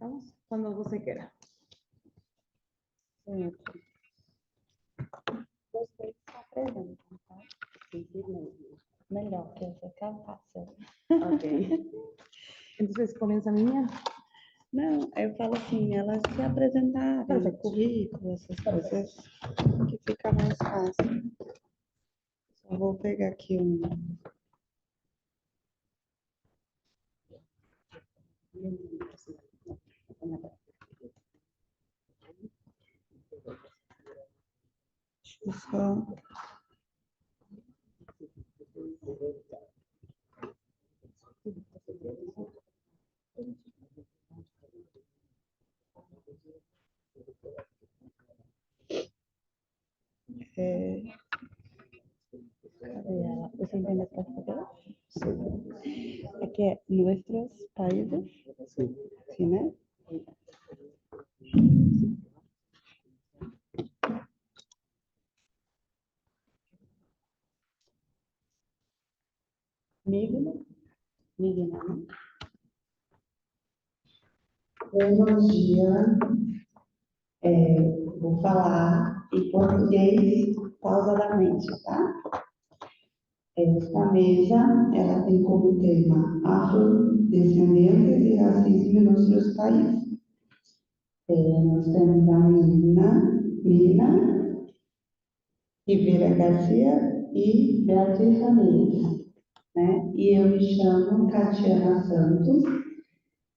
Vamos, cuando você quiera. Você está presente, tá? Sim, melhor, que você quer fazer. Ok. Entonces, comienza a niña. Não, eu falo assim, elas se apresentarem, Perfeito. currículo, essas coisas, que fica mais fácil. Só vou pegar aqui um. Deixa eu só. Cadê ela? Você entende português? Sim. Aqui é nuestros países. Sim, né? Migno. Migna, né? Bom dia. Vou falar em português pausadamente, tá? Esta mesa, ela tem como tema afrodescendentes e racismo em nossos países. Nós temos a Mina, Rivera Garcia e Beatriz Ramirez, né? E eu me chamo Tatiana Santos,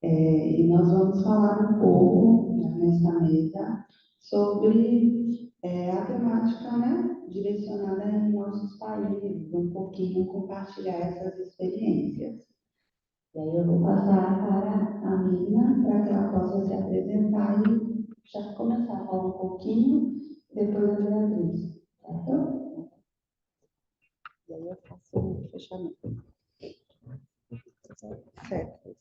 e nós vamos falar um pouco nesta mesa sobre a temática, né, direcionada em nossos países, um pouquinho compartilhar essas experiências. E aí eu vou passar para a Mina, para que ela possa se apresentar e já começar a falar um pouquinho, depois a Beatriz, certo? E aí eu faço um fechamento. Certo.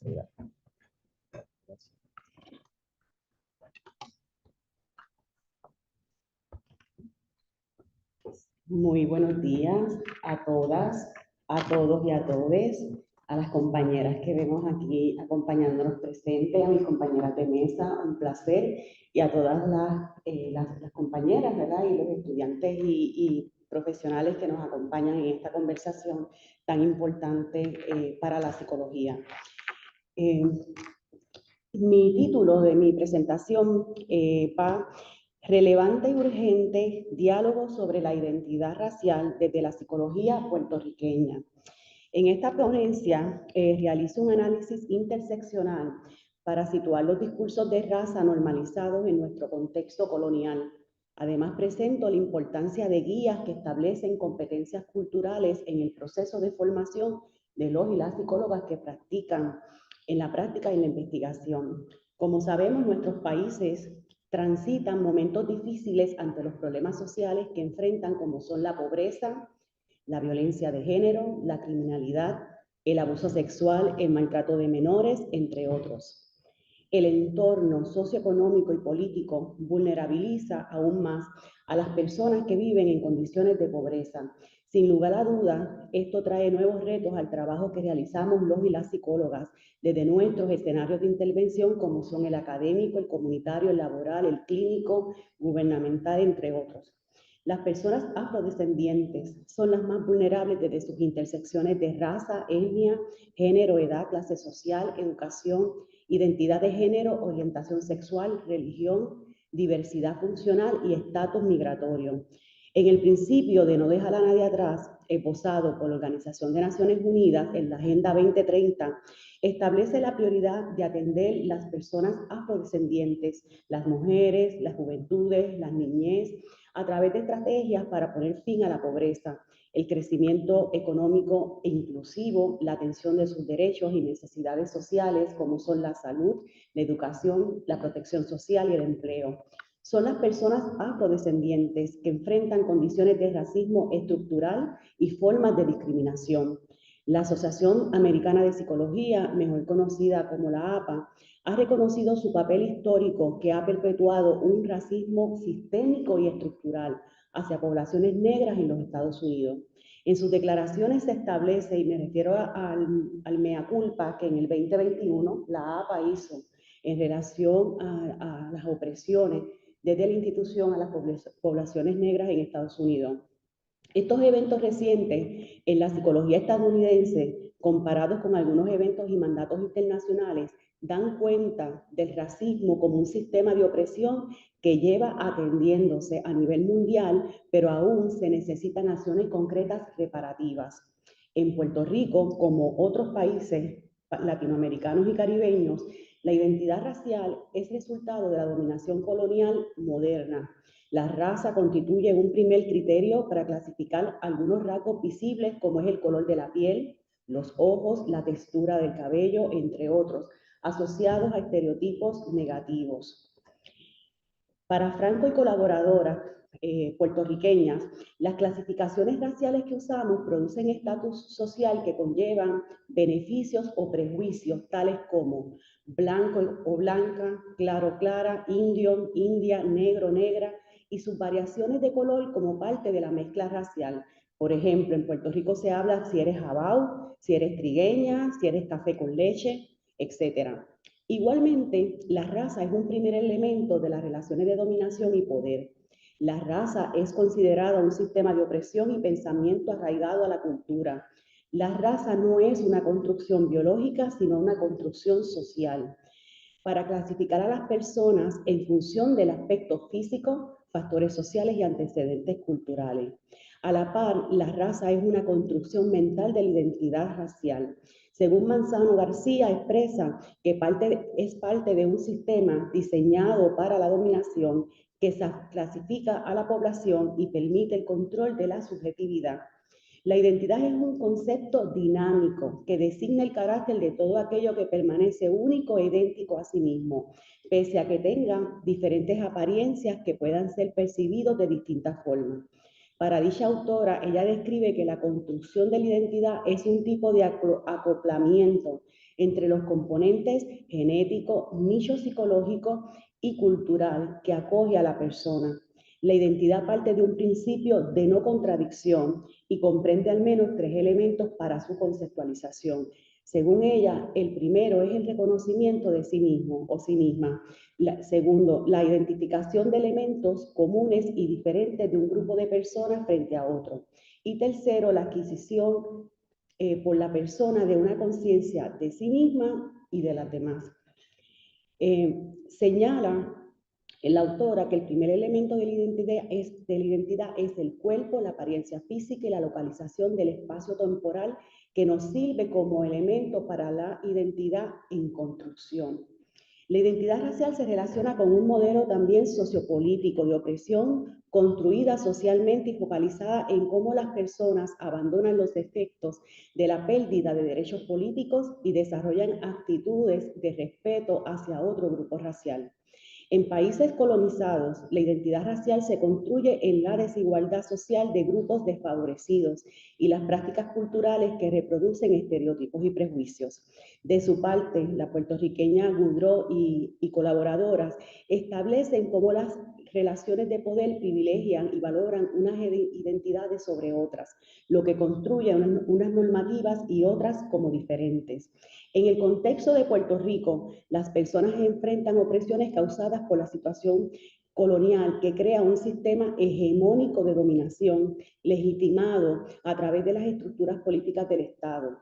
Muy buenos días a todas, a todos y a todes, a las compañeras que vemos aquí acompañándonos presentes, a mis compañeras de mesa, un placer, y a todas las compañeras, ¿verdad? Y los estudiantes y profesionales que nos acompañan en esta conversación tan importante para la psicología. Mi título de mi presentación va Relevante y urgente diálogo sobre la identidad racial desde la psicología puertorriqueña. En esta ponencia realizo un análisis interseccional para situar los discursos de raza normalizados en nuestro contexto colonial. Además, presento la importancia de guías que establecen competencias culturales en el proceso de formación de los y las psicólogas que practican en la práctica y en la investigación. Como sabemos, nuestros países transitan momentos difíciles ante los problemas sociales que enfrentan, como son la pobreza, la violencia de género, la criminalidad, el abuso sexual, el maltrato de menores, entre otros. El entorno socioeconómico y político vulnerabiliza aún más a las personas que viven en condiciones de pobreza. Sin lugar a dudas, esto trae nuevos retos al trabajo que realizamos los y las psicólogas desde nuestros escenarios de intervención, como son el académico, el comunitario, el laboral, el clínico, gubernamental, entre otros. Las personas afrodescendientes son las más vulnerables desde sus intersecciones de raza, etnia, género, edad, clase social, educación, identidad de género, orientación sexual, religión, diversidad funcional y estatus migratorio. En el principio de no dejar a nadie atrás, esbozado por la Organización de Naciones Unidas en la Agenda 2030, establece la prioridad de atender las personas afrodescendientes, las mujeres, las juventudes, las niñez, a través de estrategias para poner fin a la pobreza, el crecimiento económico e inclusivo, la atención de sus derechos y necesidades sociales, como son la salud, la educación, la protección social y el empleo. Son las personas afrodescendientes que enfrentan condiciones de racismo estructural y formas de discriminación. La Asociación Americana de Psicología, mejor conocida como la APA, ha reconocido su papel histórico que ha perpetuado un racismo sistémico y estructural hacia poblaciones negras en los Estados Unidos. En sus declaraciones se establece, y me refiero al mea culpa que en el 2021 la APA hizo en relación a las opresiones desde la institución a las poblaciones negras en Estados Unidos. Estos eventos recientes en la psicología estadounidense, comparados con algunos eventos y mandatos internacionales, dan cuenta del racismo como un sistema de opresión que lleva atendiéndose a nivel mundial, pero aún se necesitan acciones concretas reparativas. En Puerto Rico, como otros países latinoamericanos y caribeños, la identidad racial es resultado de la dominación colonial moderna. La raza constituye un primer criterio para clasificar algunos rasgos visibles como es el color de la piel, los ojos, la textura del cabello, entre otros, asociados a estereotipos negativos. Para Franco y colaboradoras puertorriqueñas, las clasificaciones raciales que usamos producen estatus social que conllevan beneficios o prejuicios tales como blanco o blanca, claro, clara, indio, india, negro, negra, y sus variaciones de color como parte de la mezcla racial. Por ejemplo, en Puerto Rico se habla si eres jabao, si eres trigueña, si eres café con leche, etc. Igualmente, la raza es un primer elemento de las relaciones de dominación y poder. La raza es considerada un sistema de opresión y pensamiento arraigado a la cultura. La raza no es una construcción biológica, sino una construcción social. Para clasificar a las personas en función del aspecto físico, factores sociales y antecedentes culturales. A la par, la raza es una construcción mental de la identidad racial. Según Manzano García, expresa que es parte de un sistema diseñado para la dominación que clasifica a la población y permite el control de la subjetividad. La identidad es un concepto dinámico que designa el carácter de todo aquello que permanece único e idéntico a sí mismo, pese a que tenga diferentes apariencias que puedan ser percibidos de distintas formas. Para dicha autora, ella describe que la construcción de la identidad es un tipo de acoplamiento entre los componentes genético, nicho psicológico y cultural que acoge a la persona. La identidad parte de un principio de no contradicción y comprende al menos 3 elementos para su conceptualización. Según ella, el primero es el reconocimiento de sí mismo o sí misma. Segundo, la identificación de elementos comunes y diferentes de un grupo de personas frente a otro. Y tercero, la adquisición por la persona de una conciencia de sí misma y de las demás. Señala la autora que el primer elemento de la identidad es el cuerpo, la apariencia física y la localización del espacio temporal que nos sirve como elemento para la identidad en construcción. La identidad racial se relaciona con un modelo también sociopolítico de opresión construida socialmente y focalizada en cómo las personas abandonan los efectos de la pérdida de derechos políticos y desarrollan actitudes de respeto hacia otro grupo racial. En países colonizados, la identidad racial se construye en la desigualdad social de grupos desfavorecidos y las prácticas culturales que reproducen estereotipos y prejuicios. De su parte, la puertorriqueña Goudreau y colaboradoras establecen cómo las relaciones de poder privilegian y valoran unas identidades sobre otras, lo que construye unas normativas y otras como diferentes. En el contexto de Puerto Rico, las personas enfrentan opresiones causadas por la situación colonial que crea un sistema hegemónico de dominación legitimado a través de las estructuras políticas del Estado.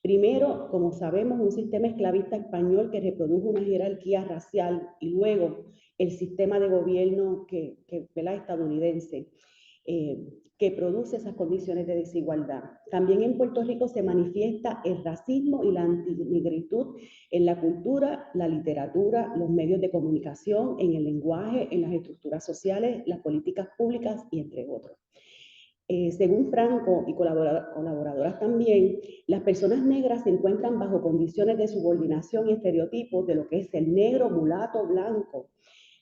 Primero, como sabemos, un sistema esclavista español que reprodujo una jerarquía racial y luego el sistema de gobierno estadounidense. Que produce esas condiciones de desigualdad. También en Puerto Rico se manifiesta el racismo y la antinegritud en la cultura, la literatura, los medios de comunicación, en el lenguaje, en las estructuras sociales, las políticas públicas y entre otros. Según Franco y colaboradoras también, las personas negras se encuentran bajo condiciones de subordinación y estereotipos de lo que es el negro, mulato, blanco,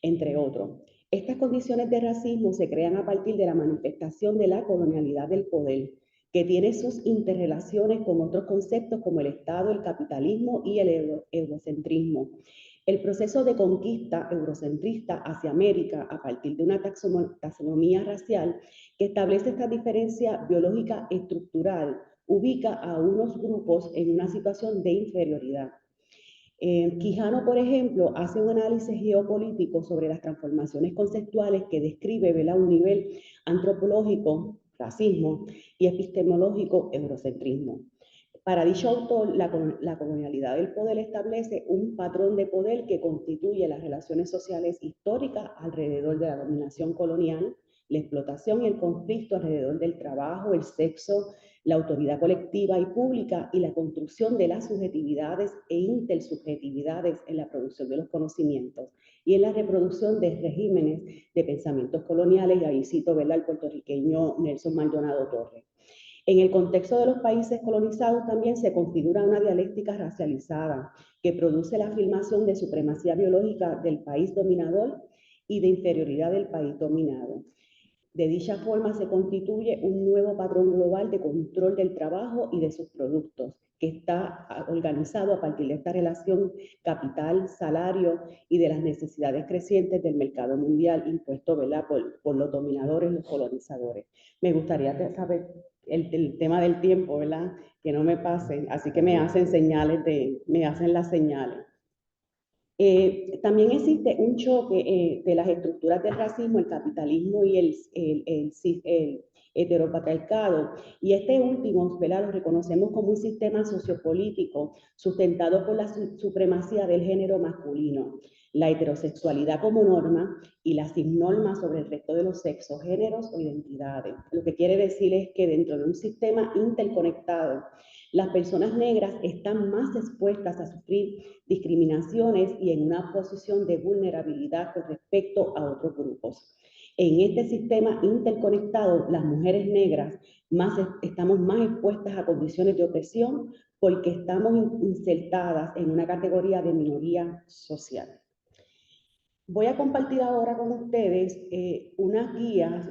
entre otros. Estas condiciones de racismo se crean a partir de la manifestación de la colonialidad del poder, que tiene sus interrelaciones con otros conceptos como el Estado, el capitalismo y el eurocentrismo. El proceso de conquista eurocentrista hacia América a partir de una taxonomía racial que establece esta diferencia biológica estructural, ubica a unos grupos en una situación de inferioridad. Quijano, por ejemplo, hace un análisis geopolítico sobre las transformaciones conceptuales que describe, ¿verdad?, un nivel antropológico, racismo, y epistemológico, eurocentrismo. Para dicho autor, la colonialidad del poder establece un patrón de poder que constituye las relaciones sociales históricas alrededor de la dominación colonial, la explotación y el conflicto alrededor del trabajo, el sexo, la autoridad colectiva y pública y la construcción de las subjetividades e intersubjetividades en la producción de los conocimientos y en la reproducción de regímenes de pensamientos coloniales, y ahí cito, ¿verdad?, al puertorriqueño Nelson Maldonado Torres. En el contexto de los países colonizados también se configura una dialéctica racializada que produce la afirmación de supremacía biológica del país dominador y de inferioridad del país dominado. De dicha forma se constituye un nuevo patrón global de control del trabajo y de sus productos, que está organizado a partir de esta relación capital-salario y de las necesidades crecientes del mercado mundial impuesto, ¿verdad?, por los dominadores, los colonizadores. Me gustaría saber el tema del tiempo, ¿verdad?, que no me pase, así que me hacen las señales. También existe un choque de las estructuras del racismo, el capitalismo y el heteropatriarcado, y este último, ¿verdad?, lo reconocemos como un sistema sociopolítico sustentado por la supremacía del género masculino, la heterosexualidad como norma y la normas sobre el resto de los sexos, géneros o identidades. Lo que quiere decir es que dentro de un sistema interconectado, las personas negras están más expuestas a sufrir discriminaciones y en una posición de vulnerabilidad con respecto a otros grupos. En este sistema interconectado, las mujeres negras estamos más expuestas a condiciones de opresión porque estamos insertadas en una categoría de minoría social. Voy a compartir ahora con ustedes unas guías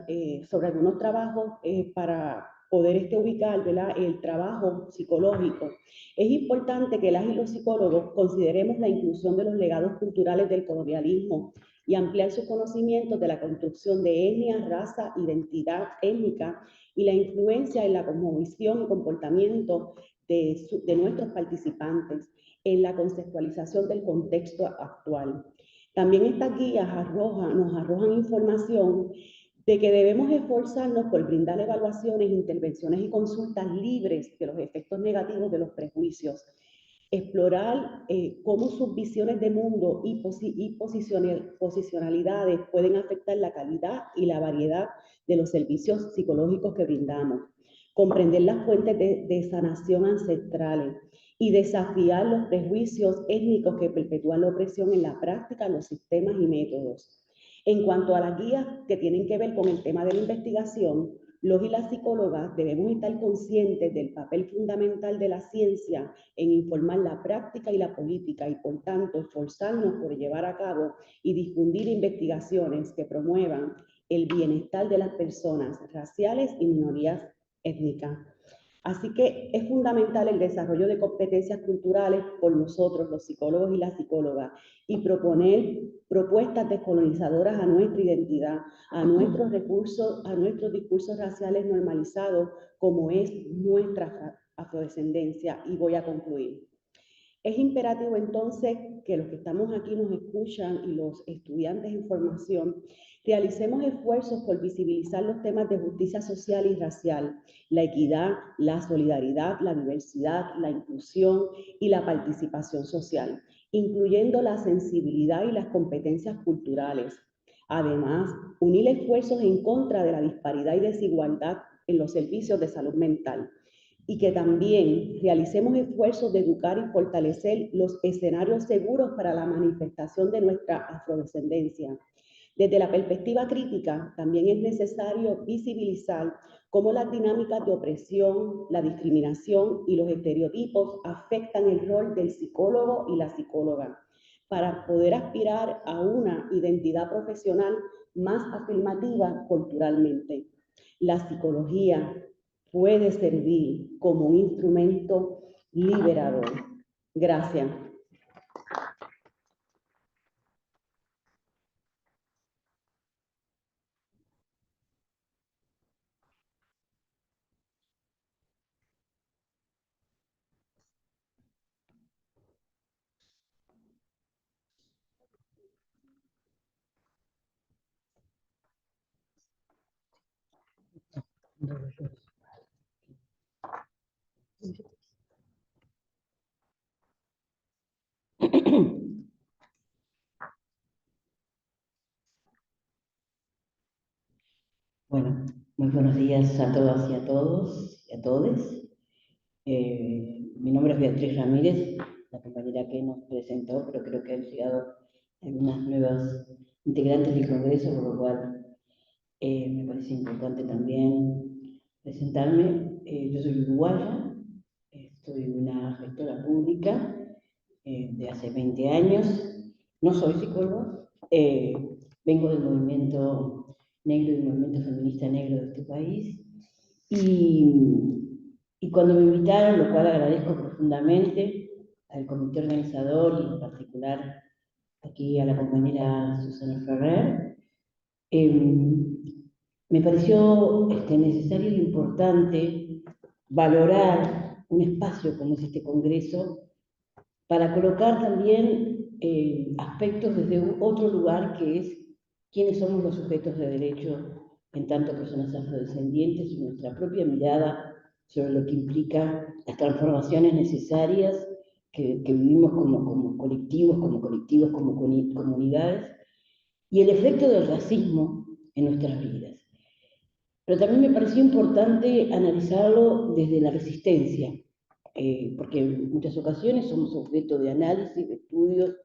sobre algunos trabajos para poder ubicar, ¿verdad?, el trabajo psicológico. Es importante que las y los psicólogos consideremos la inclusión de los legados culturales del colonialismo y ampliar sus conocimientos de la construcción de etnia, raza, identidad étnica y la influencia en la cosmovisión y comportamiento de nuestros participantes en la conceptualización del contexto actual. También estas guías nos arrojan información de que debemos esforzarnos por brindar evaluaciones, intervenciones y consultas libres de los efectos negativos de los prejuicios, explorar cómo sus visiones de mundo y posicionalidades pueden afectar la calidad y la variedad de los servicios psicológicos que brindamos, comprender las fuentes de sanación ancestrales y desafiar los prejuicios étnicos que perpetúan la opresión en la práctica, los sistemas y métodos. En cuanto a las guías que tienen que ver con el tema de la investigación, los y las psicólogas debemos estar conscientes del papel fundamental de la ciencia en informar la práctica y la política y, por tanto, esforzarnos por llevar a cabo y difundir investigaciones que promuevan el bienestar de las personas raciales y minorías étnicas. Así que es fundamental el desarrollo de competencias culturales por nosotros, los psicólogos y las psicólogas, y proponer propuestas descolonizadoras a nuestra identidad, a nuestros recursos, a nuestros discursos raciales normalizados, como es nuestra afrodescendencia. Y voy a concluir. Es imperativo entonces que los que estamos aquí nos escuchan y los estudiantes en formación realicemos esfuerzos por visibilizar los temas de justicia social y racial, la equidad, la solidaridad, la diversidad, la inclusión y la participación social, incluyendo la sensibilidad y las competencias culturales. Además, unir esfuerzos en contra de la disparidad y desigualdad en los servicios de salud mental, y que también realicemos esfuerzos de educar y fortalecer los escenarios seguros para la manifestación de nuestra afrodescendencia. Desde la perspectiva crítica, también es necesario visibilizar cómo las dinámicas de opresión, la discriminación y los estereotipos afectan el rol del psicólogo y la psicóloga para poder aspirar a una identidad profesional más afirmativa culturalmente. La psicología puede servir como un instrumento liberador. Gracias. Bueno, muy buenos días a todas y a todos y a todes. Mi nombre es Beatriz Ramírez, la compañera que nos presentó, pero creo que han llegado algunas nuevas integrantes del Congreso, por lo cual me parece importante también presentarme. Yo soy uruguaya, soy una gestora pública de hace 20 años, no soy psicóloga, vengo del movimiento negro, del movimiento feminista negro de este país, y cuando me invitaron, lo cual agradezco profundamente al comité organizador y en particular aquí a la compañera Susana Ferrer, me pareció necesario e importante valorar un espacio como es este Congreso para colocar también aspectos desde otro lugar, que es quiénes somos los sujetos de derecho en tanto personas afrodescendientes y nuestra propia mirada sobre lo que implica las transformaciones necesarias que vivimos como colectivos, como comunidades, y el efecto del racismo en nuestras vidas. Pero también me pareció importante analizarlo desde la resistencia, porque en muchas ocasiones somos objeto de análisis, de estudios,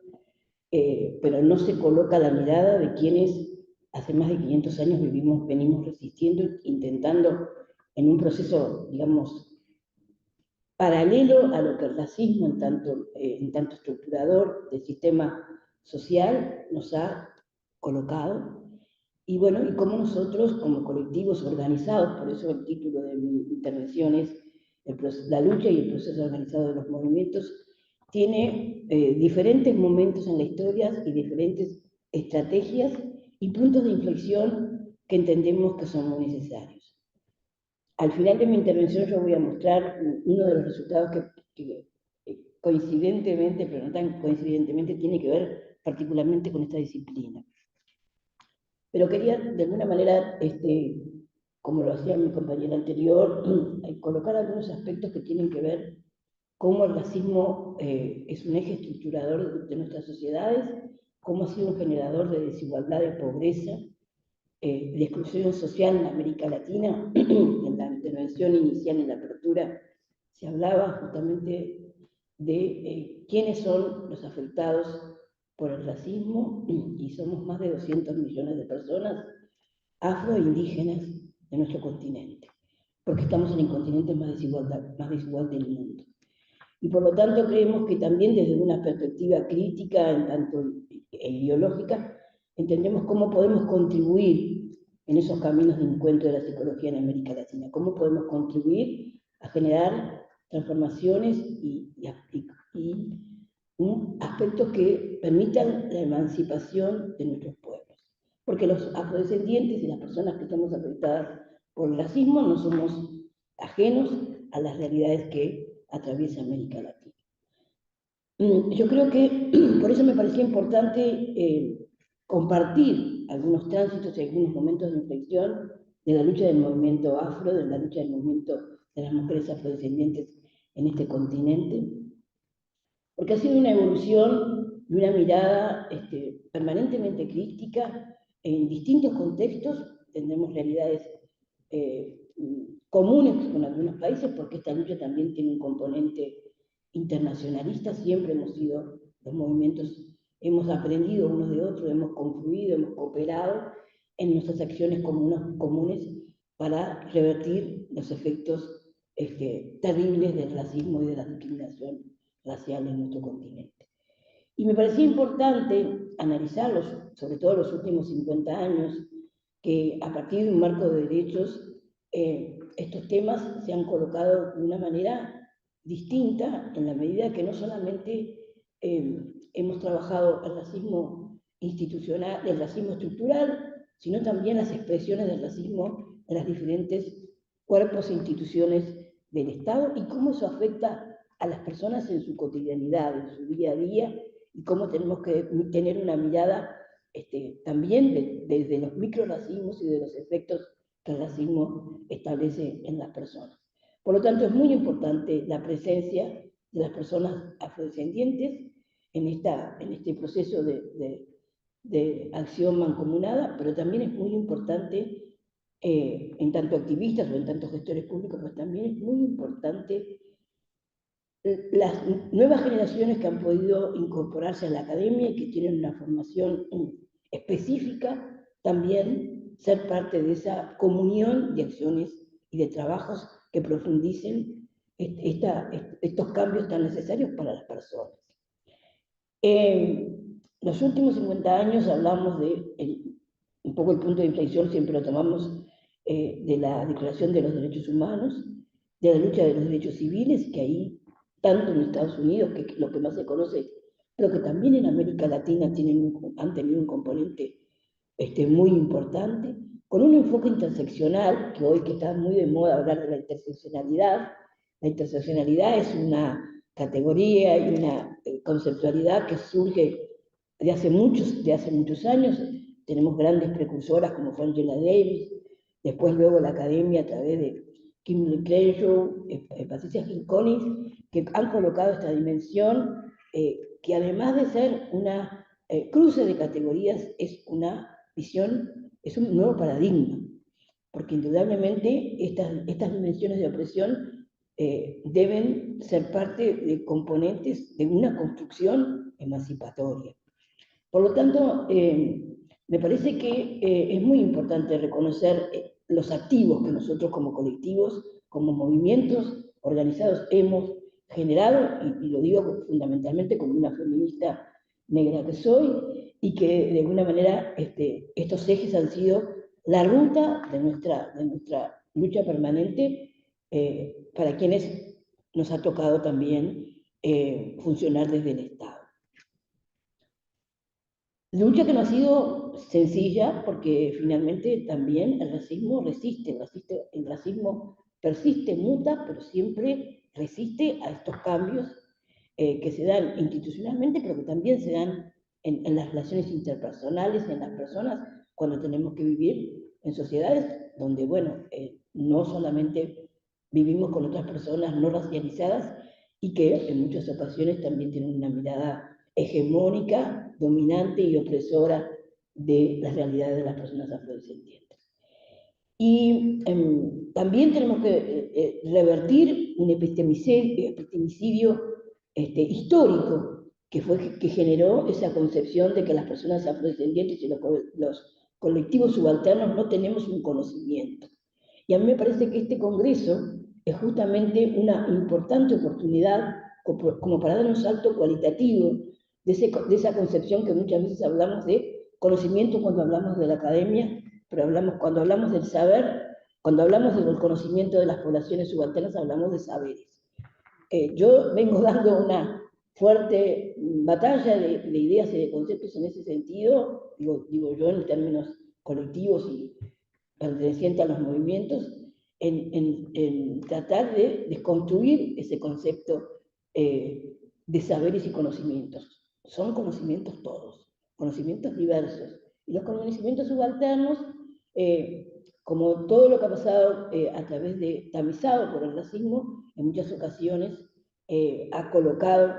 pero no se coloca la mirada de quienes hace más de 500 años venimos resistiendo, intentando en un proceso, digamos, paralelo a lo que el racismo, en tanto estructurador del sistema social, nos ha colocado. Y bueno, y cómo nosotros, como colectivos organizados, por eso el título de mi intervención es la lucha y el proceso organizado de los movimientos, tiene diferentes momentos en la historia y diferentes estrategias y puntos de inflexión que entendemos que son muy necesarios. Al final de mi intervención yo voy a mostrar uno de los resultados que coincidentemente, pero no tan coincidentemente, tiene que ver particularmente con esta disciplina. Pero quería, de alguna manera, como lo hacía mi compañera anterior, colocar algunos aspectos que tienen que ver cómo el racismo es un eje estructurador de nuestras sociedades, cómo ha sido un generador de desigualdad, de pobreza, de exclusión social en América Latina. En la intervención inicial, en la apertura, se hablaba justamente de quiénes son los afectados por el racismo, y somos más de 200 millones de personas afro e indígenas de nuestro continente, porque estamos en el continente más desigual del mundo. Y por lo tanto creemos que también desde una perspectiva crítica, en tanto ideológica, entendemos cómo podemos contribuir en esos caminos de encuentro de la psicología en América Latina, cómo podemos contribuir a generar transformaciones y aspectos que permitan la emancipación de nuestros pueblos. Porque los afrodescendientes y las personas que estamos afectadas por el racismo no somos ajenos a las realidades que atraviesa América Latina. Yo creo que por eso me parecía importante compartir algunos tránsitos y algunos momentos de inflexión de la lucha del movimiento afro, de la lucha del movimiento de las mujeres afrodescendientes en este continente, porque ha sido una evolución y una mirada permanentemente crítica en distintos contextos. Tenemos realidades comunes con algunos países, porque esta lucha también tiene un componente internacionalista. Siempre hemos sido los movimientos, hemos aprendido unos de otros, hemos confluido, hemos cooperado en nuestras acciones comunes para revertir los efectos terribles del racismo y de la discriminación racial en nuestro continente. Y me parecía importante analizarlos, sobre todo los últimos 50 años, que a partir de un marco de derechos, estos temas se han colocado de una manera distinta, en la medida que no solamente hemos trabajado el racismo institucional, el racismo estructural, sino también las expresiones del racismo en las diferentes cuerpos e instituciones del Estado, y cómo eso afecta a las personas en su cotidianidad, en su día a día, y cómo tenemos que tener una mirada también desde los microracismos y de los efectos que el racismo establece en las personas. Por lo tanto, es muy importante la presencia de las personas afrodescendientes en este proceso de acción mancomunada, pero también es muy importante, en tanto activistas o en tanto gestores públicos, pero también es muy importante las nuevas generaciones que han podido incorporarse a la academia y que tienen una formación específica, también ser parte de esa comunión de acciones y de trabajos que profundicen estos cambios tan necesarios para las personas. En los últimos 50 años hablamos un poco el punto de inflexión, siempre lo tomamos de la Declaración de los Derechos Humanos, de la lucha de los derechos civiles, que ahí, tanto en Estados Unidos, que es lo que más se conoce, pero que también en América Latina han tenido un componente muy importante, con un enfoque interseccional, que hoy que está muy de moda hablar de la interseccionalidad. La interseccionalidad es una categoría y una conceptualidad que surge de hace muchos años. Tenemos grandes precursoras como fue Angela Davis, después luego la academia a través de Kimberly Crenshaw, Patricia Hill Collins, que han colocado esta dimensión que además de ser una cruce de categorías, es una visión, es un nuevo paradigma, porque indudablemente estas dimensiones de opresión deben ser parte de componentes de una construcción emancipatoria. Por lo tanto, me parece que es muy importante reconocer los activos que nosotros como colectivos, como movimientos organizados hemos generado, y lo digo fundamentalmente como una feminista negra que soy, y que de alguna manera estos ejes han sido la ruta de nuestra lucha permanente para quienes nos ha tocado también funcionar desde el Estado. Lucha que no ha sido sencilla porque finalmente también el racismo resiste, el racismo persiste, muta, pero siempre resiste a estos cambios que se dan institucionalmente, pero que también se dan en las relaciones interpersonales, en las personas, cuando tenemos que vivir en sociedades donde, bueno, no solamente vivimos con otras personas no racializadas y que en muchas ocasiones también tienen una mirada hegemónica, dominante y opresora de las realidades de las personas afrodescendientes. Y también tenemos que revertir un epistemicidio histórico que generó esa concepción de que las personas afrodescendientes y los colectivos subalternos no tenemos un conocimiento. Y a mí me parece que este congreso es justamente una importante oportunidad como para dar un salto cualitativo de esa concepción que muchas veces hablamos de conocimiento cuando hablamos de la academia, pero cuando hablamos del saber, cuando hablamos del conocimiento de las poblaciones subalternas, hablamos de saberes. Yo vengo dando una fuerte batalla de ideas y de conceptos en ese sentido, digo yo en términos colectivos y pertenecientes a los movimientos, en tratar de desconstruir ese concepto de saberes y conocimientos. Son conocimientos todos, conocimientos diversos. Y los conocimientos subalternos, como todo lo que ha pasado a través de tamizado por el racismo, en muchas ocasiones ha colocado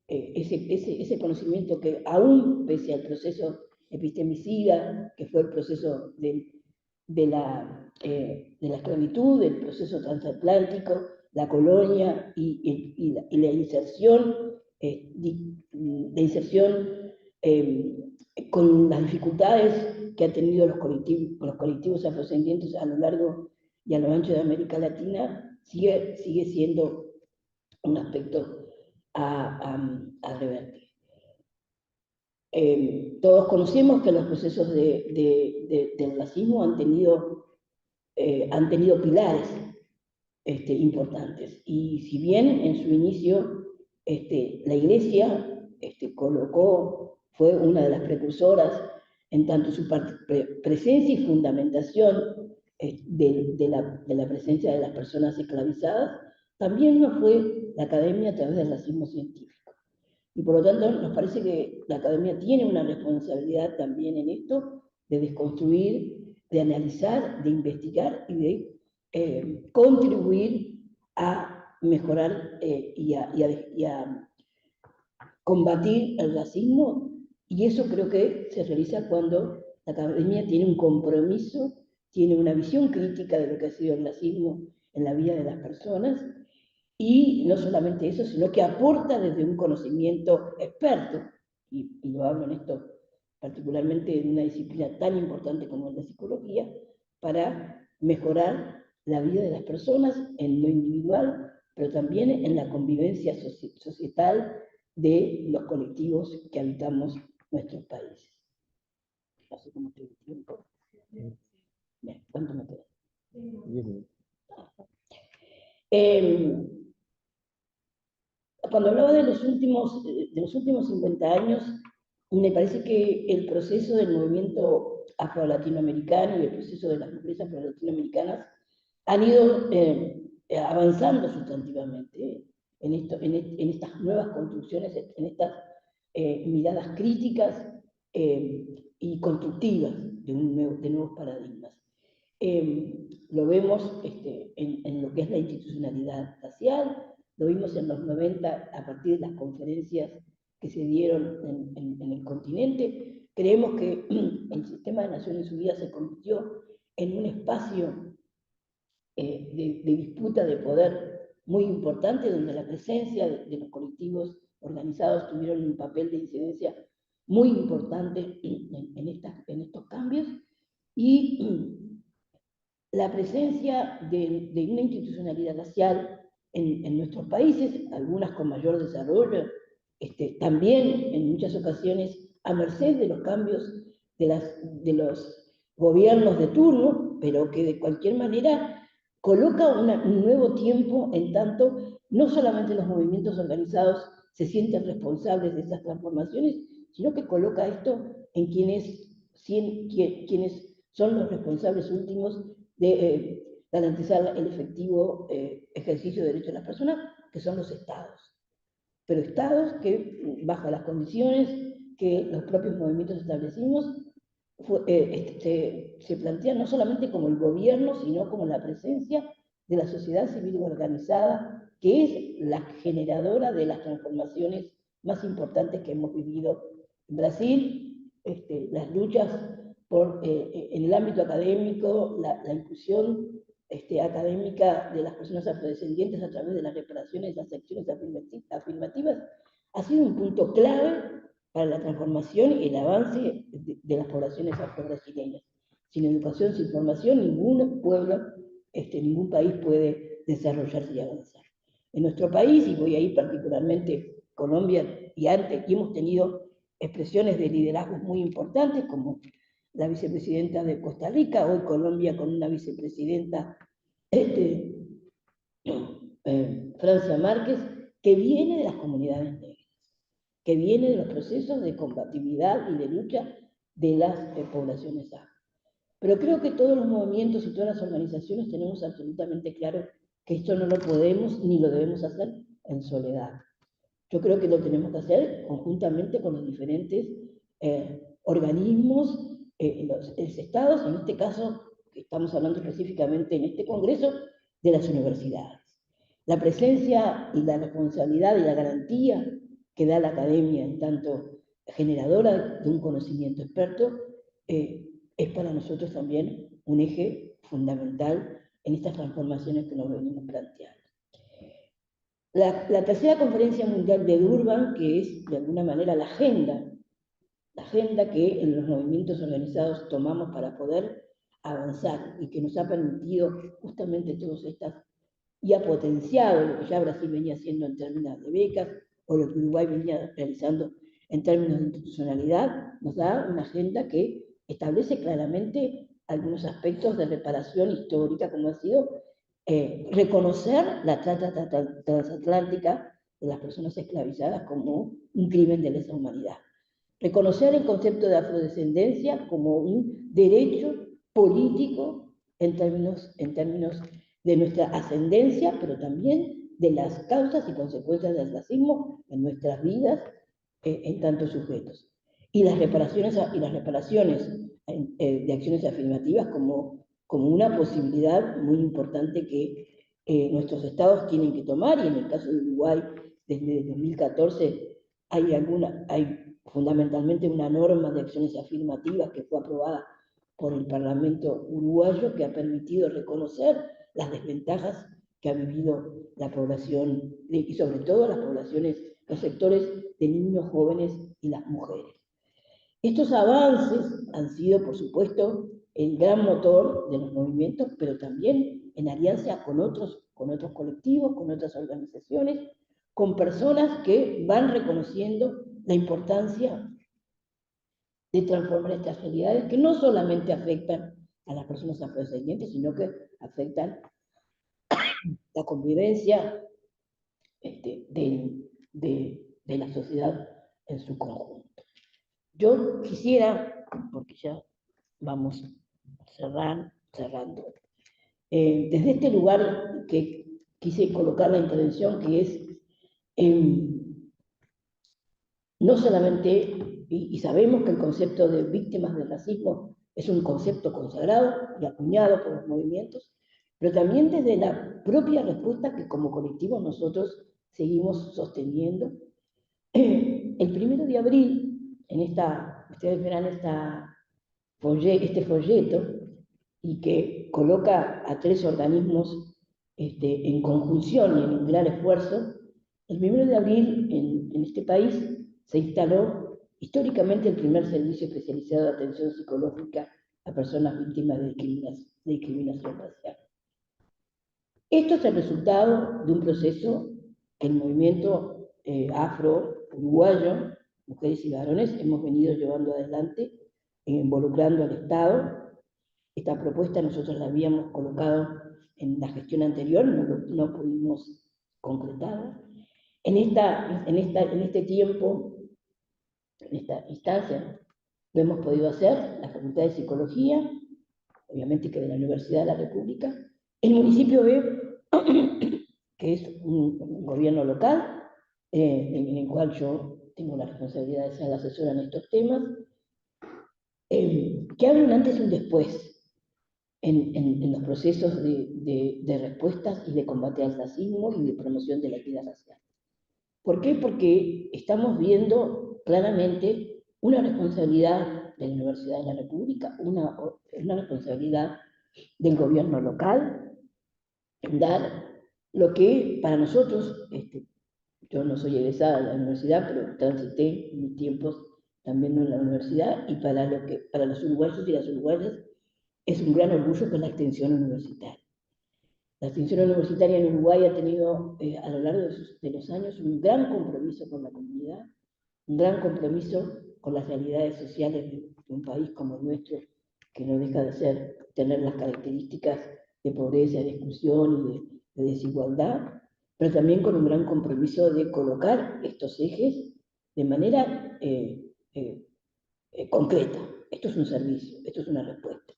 ese conocimiento que aún pese al proceso epistemicida, que fue el proceso de la esclavitud, del proceso transatlántico, la colonia y la inserción, con las dificultades que han tenido los colectivos afrodescendientes a lo largo y a lo ancho de América Latina, sigue siendo un aspecto a revertir. Todos conocemos que los procesos del racismo han tenido pilares importantes. Y si bien en su inicio la Iglesia fue una de las precursoras en tanto su presencia y fundamentación de la presencia de las personas esclavizadas, también lo fue la academia a través del racismo científico. Y por lo tanto nos parece que la academia tiene una responsabilidad también en esto de desconstruir de analizar, de investigar y de contribuir a mejorar y a combatir el racismo, y eso creo que se realiza cuando la academia tiene un compromiso, tiene una visión crítica de lo que ha sido el racismo en la vida de las personas, y no solamente eso, sino que aporta desde un conocimiento experto, y lo hablo en esto particularmente en una disciplina tan importante como es la psicología, para mejorar la vida de las personas en lo individual, pero también en la convivencia societal de los colectivos que habitamos nuestros países. No sé cómo estoy de tiempo. Bien, ¿cuánto me queda? 10 minutos. Cuando hablaba de los últimos 50 años, me parece que el proceso del movimiento afro-latinoamericano y el proceso de las mujeres afro-latinoamericanas han ido avanzando sustantivamente en estas nuevas construcciones, en estas miradas críticas y constructivas de nuevos paradigmas. Lo vemos en lo que es la institucionalidad racial, lo vimos en los 90 a partir de las conferencias que se dieron en el continente. Creemos que el sistema de Naciones Unidas se convirtió en un espacio de disputa de poder muy importante, donde la presencia de los colectivos organizados tuvieron un papel de incidencia muy importante en estos cambios, y la presencia de una institucionalidad racial en nuestros países, algunas con mayor desarrollo, también en muchas ocasiones a merced de los cambios de los gobiernos de turno, pero que de cualquier manera coloca un nuevo tiempo, en tanto no solamente los movimientos organizados se sienten responsables de esas transformaciones, sino que coloca esto en quienes son los responsables últimos de garantizar el efectivo ejercicio de derechos de las personas, que son los estados. Pero estados que, bajo las condiciones que los propios movimientos establecimos, se plantean no solamente como el gobierno, sino como la presencia de la sociedad civil organizada, que es la generadora de las transformaciones más importantes que hemos vivido en Brasil, las luchas en el ámbito académico, la inclusión académica de las personas afrodescendientes a través de las reparaciones, las acciones afirmativas, ha sido un punto clave para la transformación y el avance de las poblaciones afro-brasileñas. Sin educación, sin formación, ningún pueblo, ningún país puede desarrollarse y avanzar. En nuestro país, y voy a ir particularmente Colombia, y hemos tenido expresiones de liderazgos muy importantes, como la vicepresidenta de Costa Rica, hoy Colombia con una vicepresidenta, Francia Márquez, que viene de las comunidades negras, que viene de los procesos de combatividad y de lucha de las poblaciones afro. Pero creo que todos los movimientos y todas las organizaciones tenemos absolutamente claro que esto no lo podemos ni lo debemos hacer en soledad. Yo creo que lo tenemos que hacer conjuntamente con los diferentes organismos, los estados, en este caso, que estamos hablando específicamente en este congreso, de las universidades. La presencia y la responsabilidad y la garantía que da la academia en tanto generadora de un conocimiento experto, es para nosotros también un eje fundamental en estas transformaciones que nos venimos planteando. La tercera conferencia mundial de Durban, que es de alguna manera la agenda que en los movimientos organizados tomamos para poder avanzar y que nos ha permitido justamente todas estas, y ha potenciado lo que ya Brasil venía haciendo en términos de becas, o lo que Uruguay venía realizando en términos de institucionalidad, nos da una agenda que establece claramente algunos aspectos de reparación histórica, como ha sido reconocer la trata transatlántica de las personas esclavizadas como un crimen de lesa humanidad. Reconocer el concepto de afrodescendencia como un derecho político en términos de nuestra ascendencia, pero también de las causas y consecuencias del racismo en nuestras vidas en tantos sujetos. y las reparaciones de acciones afirmativas como una posibilidad muy importante que nuestros estados tienen que tomar, y en el caso de Uruguay, desde 2014 hay fundamentalmente una norma de acciones afirmativas que fue aprobada por el Parlamento uruguayo, que ha permitido reconocer las desventajas que ha vivido la población, y sobre todo las poblaciones, los sectores de niños, jóvenes y las mujeres. Estos avances han sido, por supuesto, el gran motor de los movimientos, pero también en alianza con otros colectivos, con otras organizaciones, con personas que van reconociendo la importancia de transformar estas realidades, que no solamente afectan a las personas afrodescendientes, sino que afectan la convivencia de la sociedad en su conjunto. Yo quisiera, porque ya vamos cerrando, desde este lugar que quise colocar la intervención, que es no solamente, y sabemos que el concepto de víctimas del racismo es un concepto consagrado y acuñado por los movimientos, pero también desde la propia respuesta que como colectivo nosotros seguimos sosteniendo. El 1 de abril, ustedes verán este folleto, y que coloca a 3 organismos en conjunción y en un gran esfuerzo. El 1 de abril en este país se instaló históricamente el primer servicio especializado de atención psicológica a personas víctimas de discriminación racial. Esto es el resultado de un proceso que el movimiento afro-uruguayo, mujeres y varones, hemos venido llevando adelante, involucrando al Estado. Esta propuesta nosotros la habíamos colocado en la gestión anterior, no pudimos concretarla. En este tiempo, en esta instancia, lo hemos podido hacer la Facultad de Psicología, obviamente que de la Universidad de la República, el municipio B, que es un gobierno local, en el cual yo tengo la responsabilidad de ser la asesora en estos temas, que abre un antes y un después en los procesos de respuestas y de combate al racismo y de promoción de la equidad racial. ¿Por qué? Porque estamos viendo claramente una responsabilidad de la Universidad de la República, una responsabilidad del gobierno local, en dar lo que para nosotros, yo no soy egresada de la universidad, pero transité mis tiempos también en la universidad, y para los uruguayos y las uruguayas es un gran orgullo con la extensión universitaria. La extensión universitaria en Uruguay ha tenido a lo largo de los años un gran compromiso con la comunidad, un gran compromiso con las realidades sociales de un país como el nuestro, que no deja de tener las características de pobreza, de exclusión y de desigualdad, pero también con un gran compromiso de colocar estos ejes de manera concreta. Esto es un servicio, esto es una respuesta.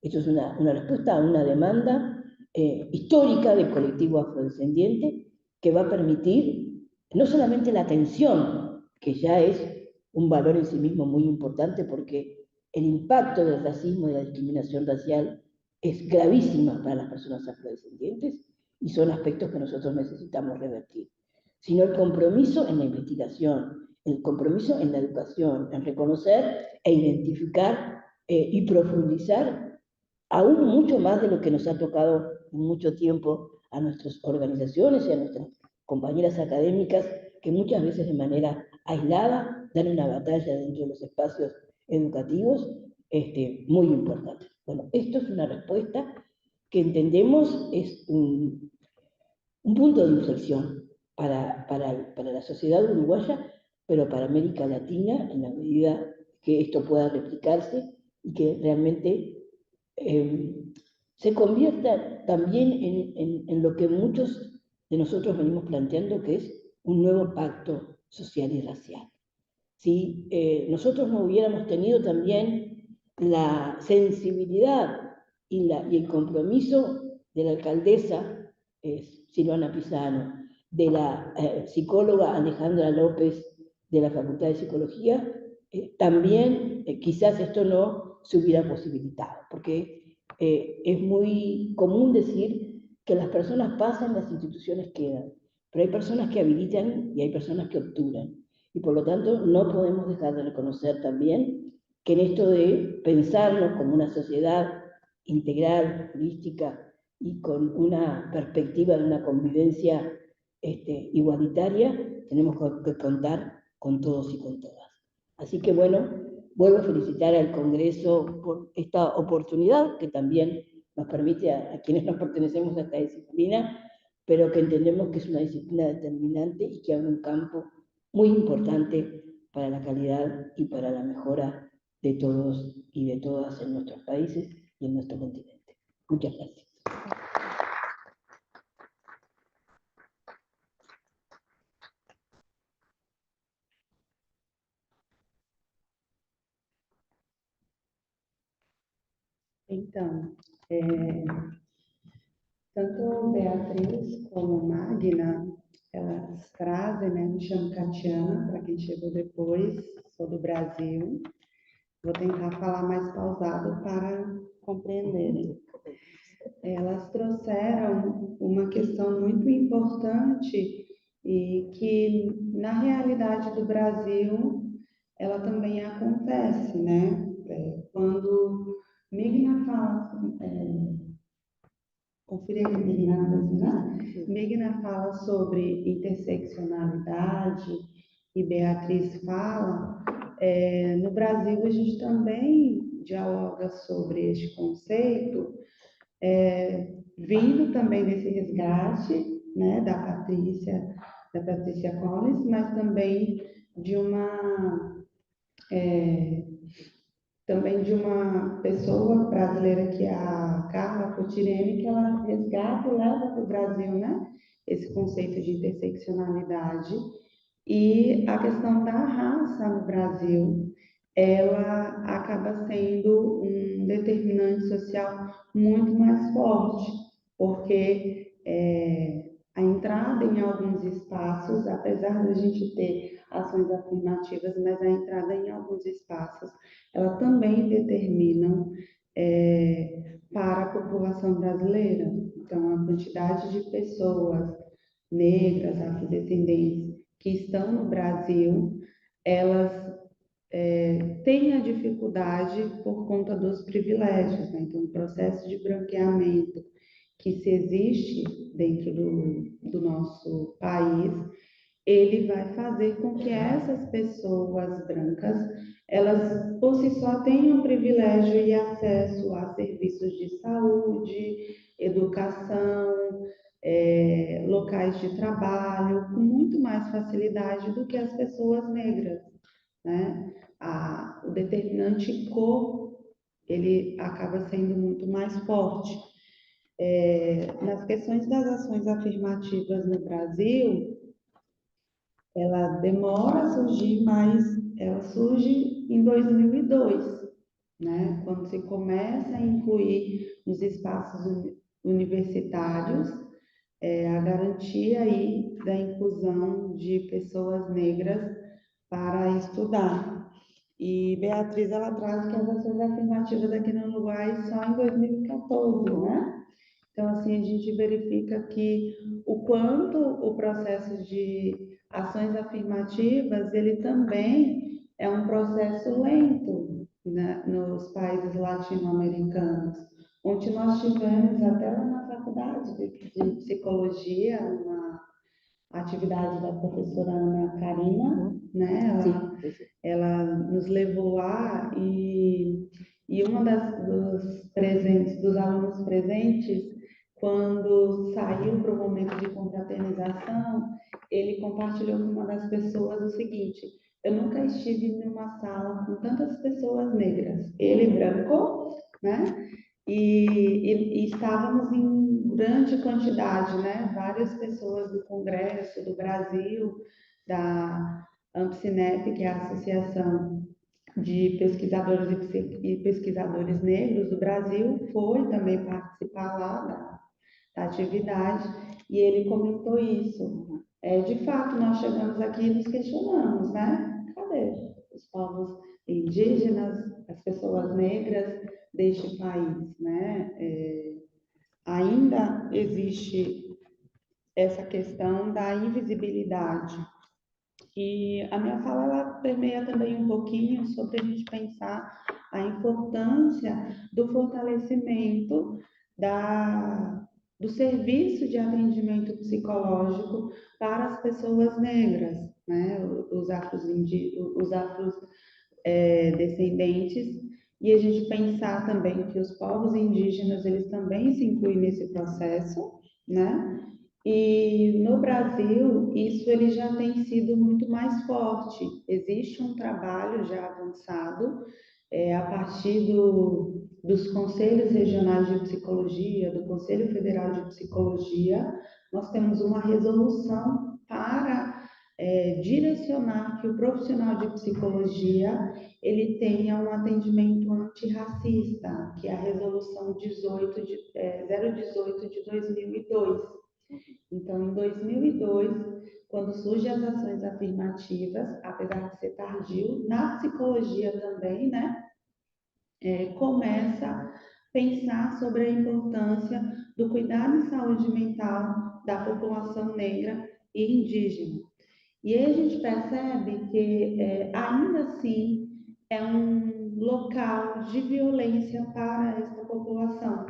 Esto es una respuesta a una demanda histórica del colectivo afrodescendiente, que va a permitir no solamente la atención, que ya es un valor en sí mismo muy importante, porque el impacto del racismo y de la discriminación racial es gravísima para las personas afrodescendientes, y son aspectos que nosotros necesitamos revertir, sino el compromiso en la investigación, el compromiso en la educación, en reconocer e identificar y profundizar aún mucho más de lo que nos ha tocado mucho tiempo a nuestras organizaciones y a nuestras compañeras académicas, que muchas veces de manera aislada dan una batalla dentro de los espacios educativos muy importante. Bueno, esto es una respuesta que entendemos es un punto de inflexión para la sociedad uruguaya, pero para América Latina, en la medida que esto pueda replicarse y que realmente se convierta también en lo que muchos de nosotros venimos planteando, que es un nuevo pacto social y racial. Si nosotros no hubiéramos tenido también la sensibilidad y el compromiso de la alcaldesa Silvana Pisano, de la psicóloga Alejandra López de la Facultad de Psicología, también quizás esto no se hubiera posibilitado, porque es muy común decir que las personas pasan, las instituciones quedan, pero hay personas que habilitan y hay personas que obturan. Y por lo tanto no podemos dejar de reconocer también que en esto de pensarnos como una sociedad integral, holística y con una perspectiva de una convivencia igualitaria, tenemos que contar con todos y con todas. Así que bueno, vuelvo a felicitar al Congreso por esta oportunidad que también nos permite a quienes nos pertenecemos a esta disciplina, pero que entendemos que es una disciplina determinante y que abre un campo muy importante para la calidad y para la mejora de todos y de todas en nuestros países y en nuestro continente. Muchas gracias. Então, tanto Beatriz como Magna, elas trazem, né? Me chamo Catiana, para quem chegou depois, sou do Brasil. Vou tentar falar mais pausado para compreenderem. Elas trouxeram uma questão muito importante e que, na realidade do Brasil, ela também acontece, né? Quando Migna fala, conferir aqui, Migna fala sobre interseccionalidade e Beatriz fala, no Brasil a gente também dialoga sobre este conceito, vindo também desse resgate, né, da Patrícia Collins, mas também de uma pessoa brasileira que é a Carla Cotirene, que ela resgata e leva para o Brasil, né, esse conceito de interseccionalidade. E a questão da raça no Brasil, ela acaba sendo um determinante social muito mais forte, porque a entrada em alguns espaços, apesar de a gente ter ações afirmativas, mas a entrada em alguns espaços, ela também determinam para a população brasileira. Então, a quantidade de pessoas negras, afrodescendentes, que estão no Brasil, elas têm a dificuldade por conta dos privilégios, né? Então, o processo de branqueamento que se existe dentro do nosso país, ele vai fazer com que essas pessoas brancas, elas por si só tenham privilégio e acesso a serviços de saúde, educação, locais de trabalho, com muito mais facilidade do que as pessoas negras, né? O determinante cor, ele acaba sendo muito mais forte. Nas questões das ações afirmativas no Brasil, ela demora a surgir, mas ela surge em 2002, né? Quando se começa a incluir nos espaços universitários a garantia aí da inclusão de pessoas negras para estudar. E Beatriz, ela traz que as ações afirmativas aqui no Uruguai só em 2014, né? Então, assim, a gente verifica que o quanto o processo de ações afirmativas, ele também é um processo lento, né, nos países latino-americanos, onde nós tivemos até lá na faculdade de psicologia, uma atividade da professora Ana Karina, né? Ela nos levou lá e uma dos alunos presentes, quando saiu para o momento de confraternização, ele compartilhou com uma das pessoas o seguinte: eu nunca estive em uma sala com tantas pessoas negras. Ele branco, né? E estávamos em grande quantidade, né? Várias pessoas do Congresso, do Brasil, da AMPCINEP, que é a Associação de Pesquisadores e Pesquisadores Negros do Brasil, foi também participar lá da atividade, e ele comentou isso. De fato, nós chegamos aqui e nos questionamos, né? Cadê os povos indígenas, as pessoas negras deste país, né? Ainda existe essa questão da invisibilidade. E a minha fala ela permeia também um pouquinho sobre a gente pensar a importância do fortalecimento do serviço de atendimento psicológico para as pessoas negras, né? Os afrodescendentes, e a gente pensar também que os povos indígenas eles também se incluem nesse processo, né? E no Brasil, isso ele já tem sido muito mais forte. Existe um trabalho já avançado, a partir dos conselhos regionais de psicologia, do Conselho Federal de Psicologia, nós temos uma resolução para direcionar que o profissional de psicologia ele tenha um atendimento antirracista, que é a resolução 018 de 2002. Então, em 2002, quando surgem as ações afirmativas, apesar de ser tardio, na psicologia também, né, começa a pensar sobre a importância do cuidado em saúde mental da população negra e indígena. E aí a gente percebe que, ainda assim, é um local de violência para essa população,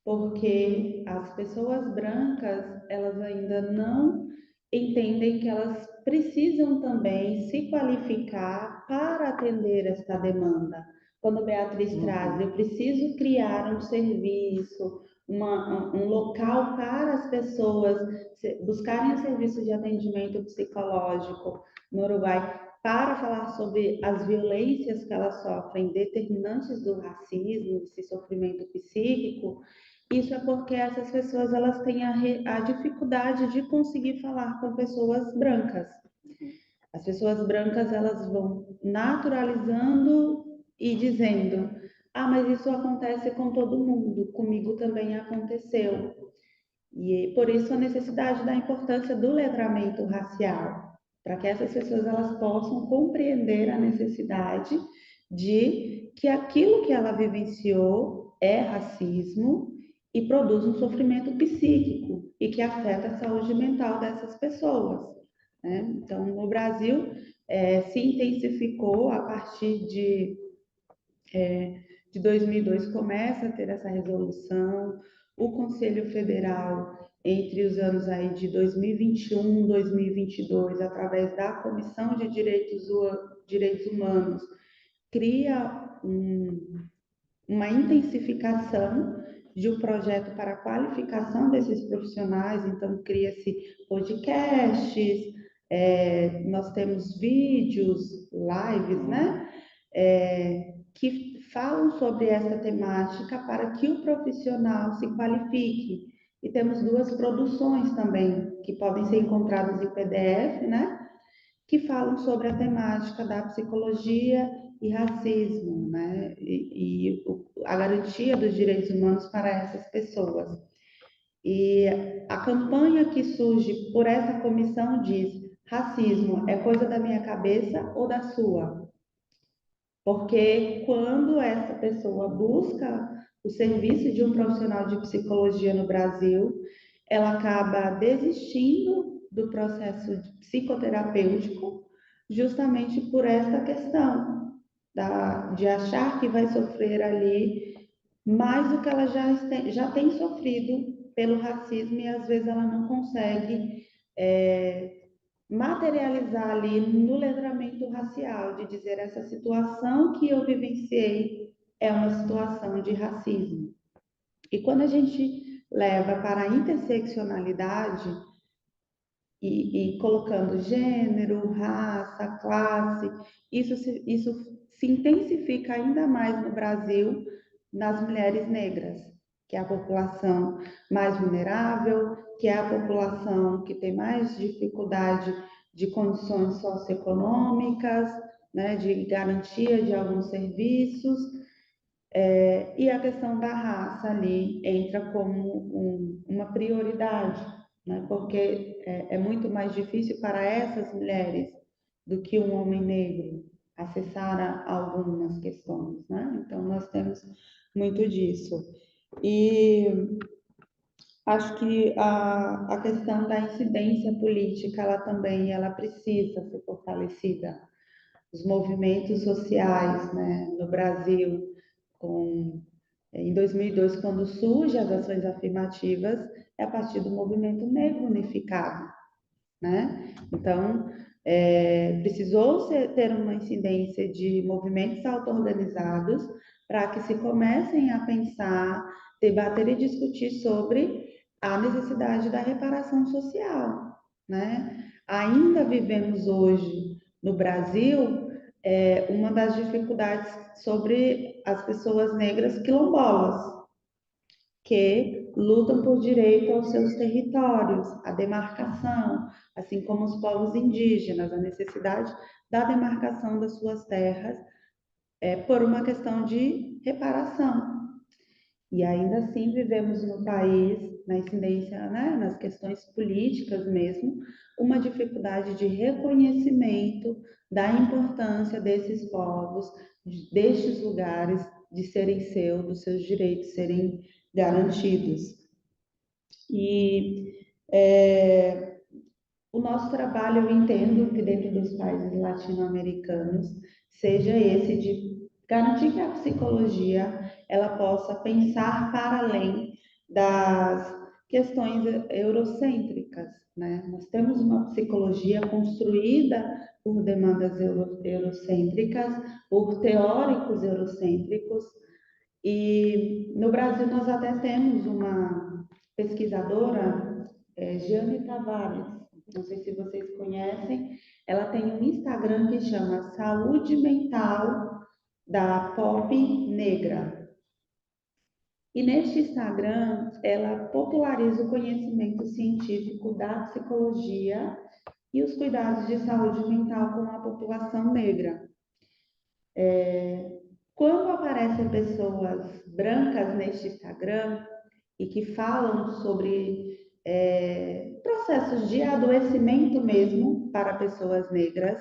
porque as pessoas brancas, elas ainda não entendem que elas precisam também se qualificar para atender esta demanda. Quando Beatriz traz, eu preciso criar um serviço, um local para as pessoas buscarem o serviço de atendimento psicológico no Uruguai, para falar sobre as violências que elas sofrem, determinantes do racismo, desse sofrimento psíquico. Isso é porque essas pessoas elas têm a dificuldade de conseguir falar com pessoas brancas. As pessoas brancas elas vão naturalizando e dizendo: ah, mas isso acontece com todo mundo, comigo também aconteceu. E por isso a necessidade da importância do letramento racial, para que essas pessoas elas possam compreender a necessidade de que aquilo que ela vivenciou é racismo e produz um sofrimento psíquico e que afeta a saúde mental dessas pessoas, né? Então, no Brasil, se intensificou a partir de 2002, começa a ter essa resolução. O Conselho Federal, entre os anos aí de 2021 e 2022, através da Comissão de Direitos Humanos, cria uma intensificação de um projeto para a qualificação desses profissionais. Então, cria-se podcasts, nós temos vídeos, lives, né? Que falam sobre essa temática para que o profissional se qualifique. E temos duas produções também, que podem ser encontradas em PDF, né? Que falam sobre a temática da psicologia e racismo, né? E a garantia dos direitos humanos para essas pessoas. E a campanha que surge por essa comissão diz: racismo é coisa da minha cabeça ou da sua? Porque quando essa pessoa busca o serviço de um profissional de psicologia no Brasil, ela acaba desistindo do processo psicoterapêutico justamente por essa questão de achar que vai sofrer ali mais do que ela já tem sofrido pelo racismo, e às vezes ela não consegue materializar ali no letramento racial, de dizer: essa situação que eu vivenciei é uma situação de racismo. E quando a gente leva para a interseccionalidade, e colocando gênero, raça, classe, isso se intensifica ainda mais no Brasil nas mulheres negras, que é a população mais vulnerável, que é a população que tem mais dificuldade de condições socioeconômicas, né, de garantia de alguns serviços. E a questão da raça ali entra como uma prioridade, né? Porque é muito mais difícil para essas mulheres do que um homem negro. acessar algumas questões, né? Então, nós temos muito disso. E acho que a questão da incidência política, ela precisa ser fortalecida. Os movimentos sociais, né, no Brasil, em 2002, quando surgem as ações afirmativas, é a partir do movimento negro unificado, né? Então, precisou ter uma incidência de movimentos auto-organizados para que se comecem a pensar, debater e discutir sobre a necessidade da reparação social, né? Ainda vivemos hoje no Brasil uma das dificuldades sobre as pessoas negras quilombolas, que lutam por direito aos seus territórios, a demarcação, assim como os povos indígenas, a necessidade da demarcação das suas terras por uma questão de reparação. E ainda assim vivemos no país, na incidência, né, nas questões políticas mesmo, uma dificuldade de reconhecimento da importância desses povos, destes lugares, de serem seus, dos seus direitos serem garantidos. E o nosso trabalho, eu entendo que dentro dos países latino-americanos, seja esse de garantir que a psicologia ela possa pensar para além das questões eurocêntricas, né? Nós temos uma psicologia construída por demandas eurocêntricas, por teóricos eurocêntricos, e no Brasil nós até temos uma pesquisadora, Jeane Tavares, não sei se vocês conhecem, ela tem um Instagram que chama Saúde Mental da Pop Negra. E neste Instagram, ela populariza o conhecimento científico da psicologia e os cuidados de saúde mental com a população negra. Quando aparecem pessoas brancas neste Instagram e que falam sobre processos de adoecimento mesmo para pessoas negras,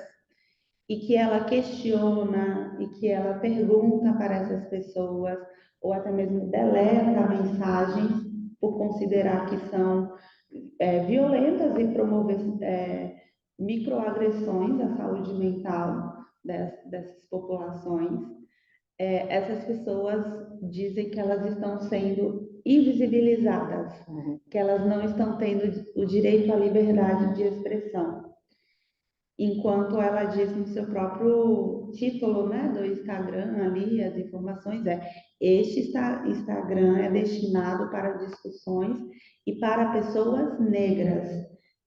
e que ela questiona e que ela pergunta para essas pessoas, ou até mesmo deleta mensagens por considerar que são violentas e promover microagressões à saúde mental dessas populações, essas pessoas dizem que elas estão sendo invisibilizadas, que elas não estão tendo o direito à liberdade de expressão. Enquanto ela diz no seu próprio título, né, do Instagram ali, as informações este Instagram é destinado para discussões e para pessoas negras.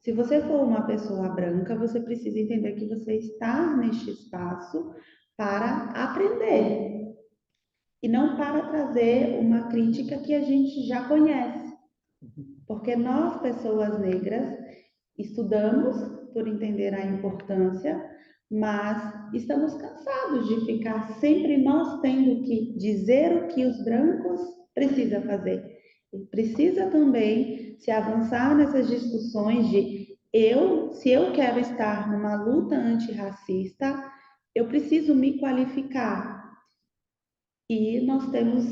Se você for uma pessoa branca, você precisa entender que você está neste espaço para aprender e não para trazer uma crítica que a gente já conhece. Porque nós, pessoas negras, estudamos por entender a importância, mas estamos cansados de ficar sempre nós tendo que dizer o que os brancos precisam fazer. E precisa também se avançar nessas discussões de se eu quero estar numa luta antirracista, eu preciso me qualificar. E nós temos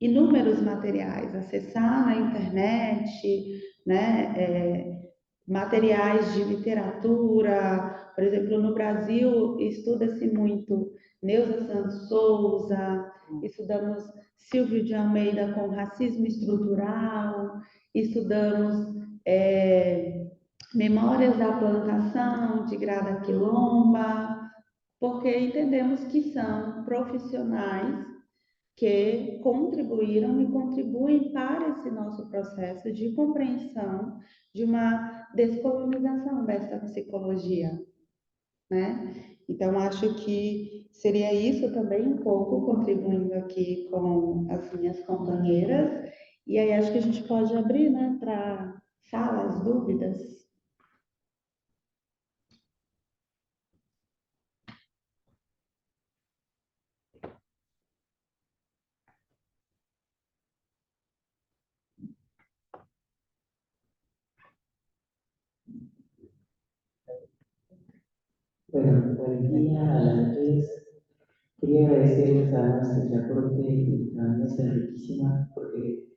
inúmeros materiais, acessar na internet, né, materiais de literatura, por exemplo, no Brasil estuda-se muito Neuza Santos Souza, estudamos Silvio de Almeida com racismo estrutural, estudamos Memórias da Plantação de Grada Quilomba, porque entendemos que são profissionais que contribuíram e contribuem para esse nosso processo de compreensão de uma descolonização dessa psicologia, né? Então, acho que seria isso também um pouco, contribuindo aqui com as minhas companheiras, e aí acho que a gente pode abrir, né, para falas, dúvidas. Bueno, buen día a las tres. Quería agradecerles además el aporte y la mesa es riquísima porque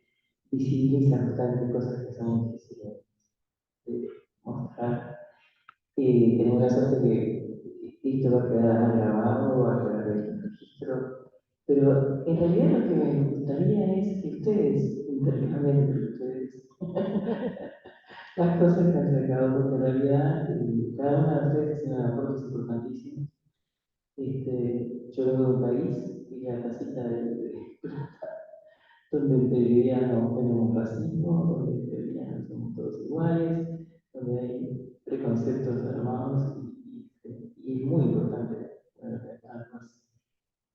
visibiliza justamente cosas que son difíciles de mostrar. Tengo la suerte que esto va a quedar grabado, va a quedar en el registro, pero en realidad lo que me gustaría es que ustedes intercambien entre ustedes las cosas que han sacado, porque en realidad cada una de ustedes tiene aportes importantísimos. Yo vengo de un país que es la casita de donde en teoría no tenemos racismo, donde en teoría no somos todos iguales, donde hay preconceptos armados y es muy importante, además,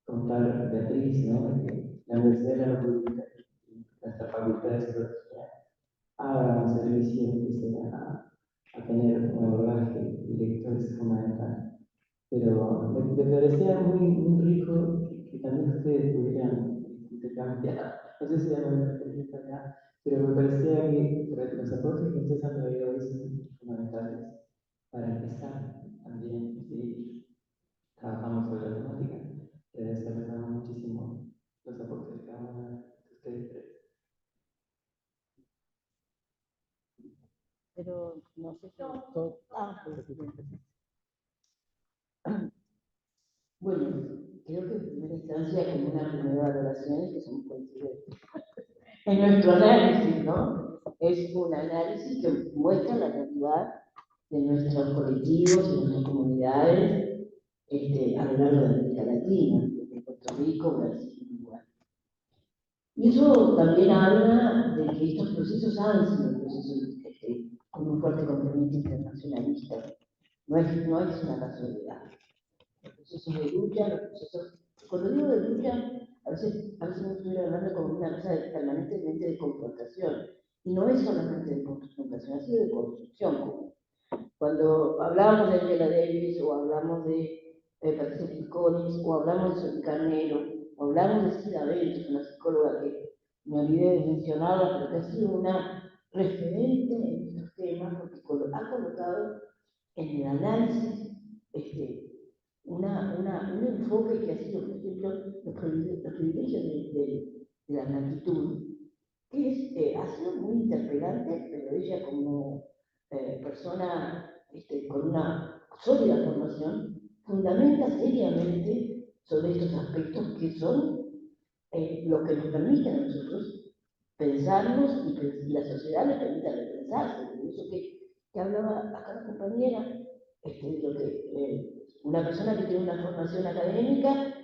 contar Beatriz, ¿no? Que la Universidad de la República, nuestra facultad de psicología, abra un servicio que empiece a tener un abordaje directo, es fundamental. Pero me parecía muy rico que también ustedes pudieran intercambiar. No sé si hay una experiencia acá, pero me parecía que los aportes que ustedes han traído hoy son fundamentales para empezar también. Si trabajamos sobre la temática, se aprecian muchísimo los aportes de cada una de ustedes tres. Pero no sé si todo. Bueno, creo que en primera instancia, como una primera valoración, es que somos coincidentes. En nuestro análisis, ¿no? Es un análisis que muestra la realidad de nuestros colectivos, de nuestras comunidades, a lo largo de América Latina, de Puerto Rico, Brasil y Uruguay. Y eso también habla de que estos procesos han sido procesos con un fuerte componente internacionalista. No es una casualidad. Los procesos de lucha, los procesos. Cuando digo de lucha, a veces me estoy hablando como una cosa permanentemente de confrontación. Y no es solamente de confrontación, ha sido de construcción. Cuando hablamos de Angela Davis, o hablamos de Patricia Piconis, o hablamos de Sophie Carnero, o hablamos de Cida Bentos, una psicóloga que me olvidé de mencionarla, pero que ha sido una referente en estos temas, porque ha colocado en el análisis un enfoque que ha sido, por ejemplo, los privilegios de la magnitud, que ha sido muy interpelante, pero ella como persona con una sólida formación, fundamenta seriamente sobre estos aspectos que son los que nos permiten a nosotros pensarnos y la sociedad nos permite repensarse. Por eso que hablaba acá la compañera, lo que una persona que tiene una formación académica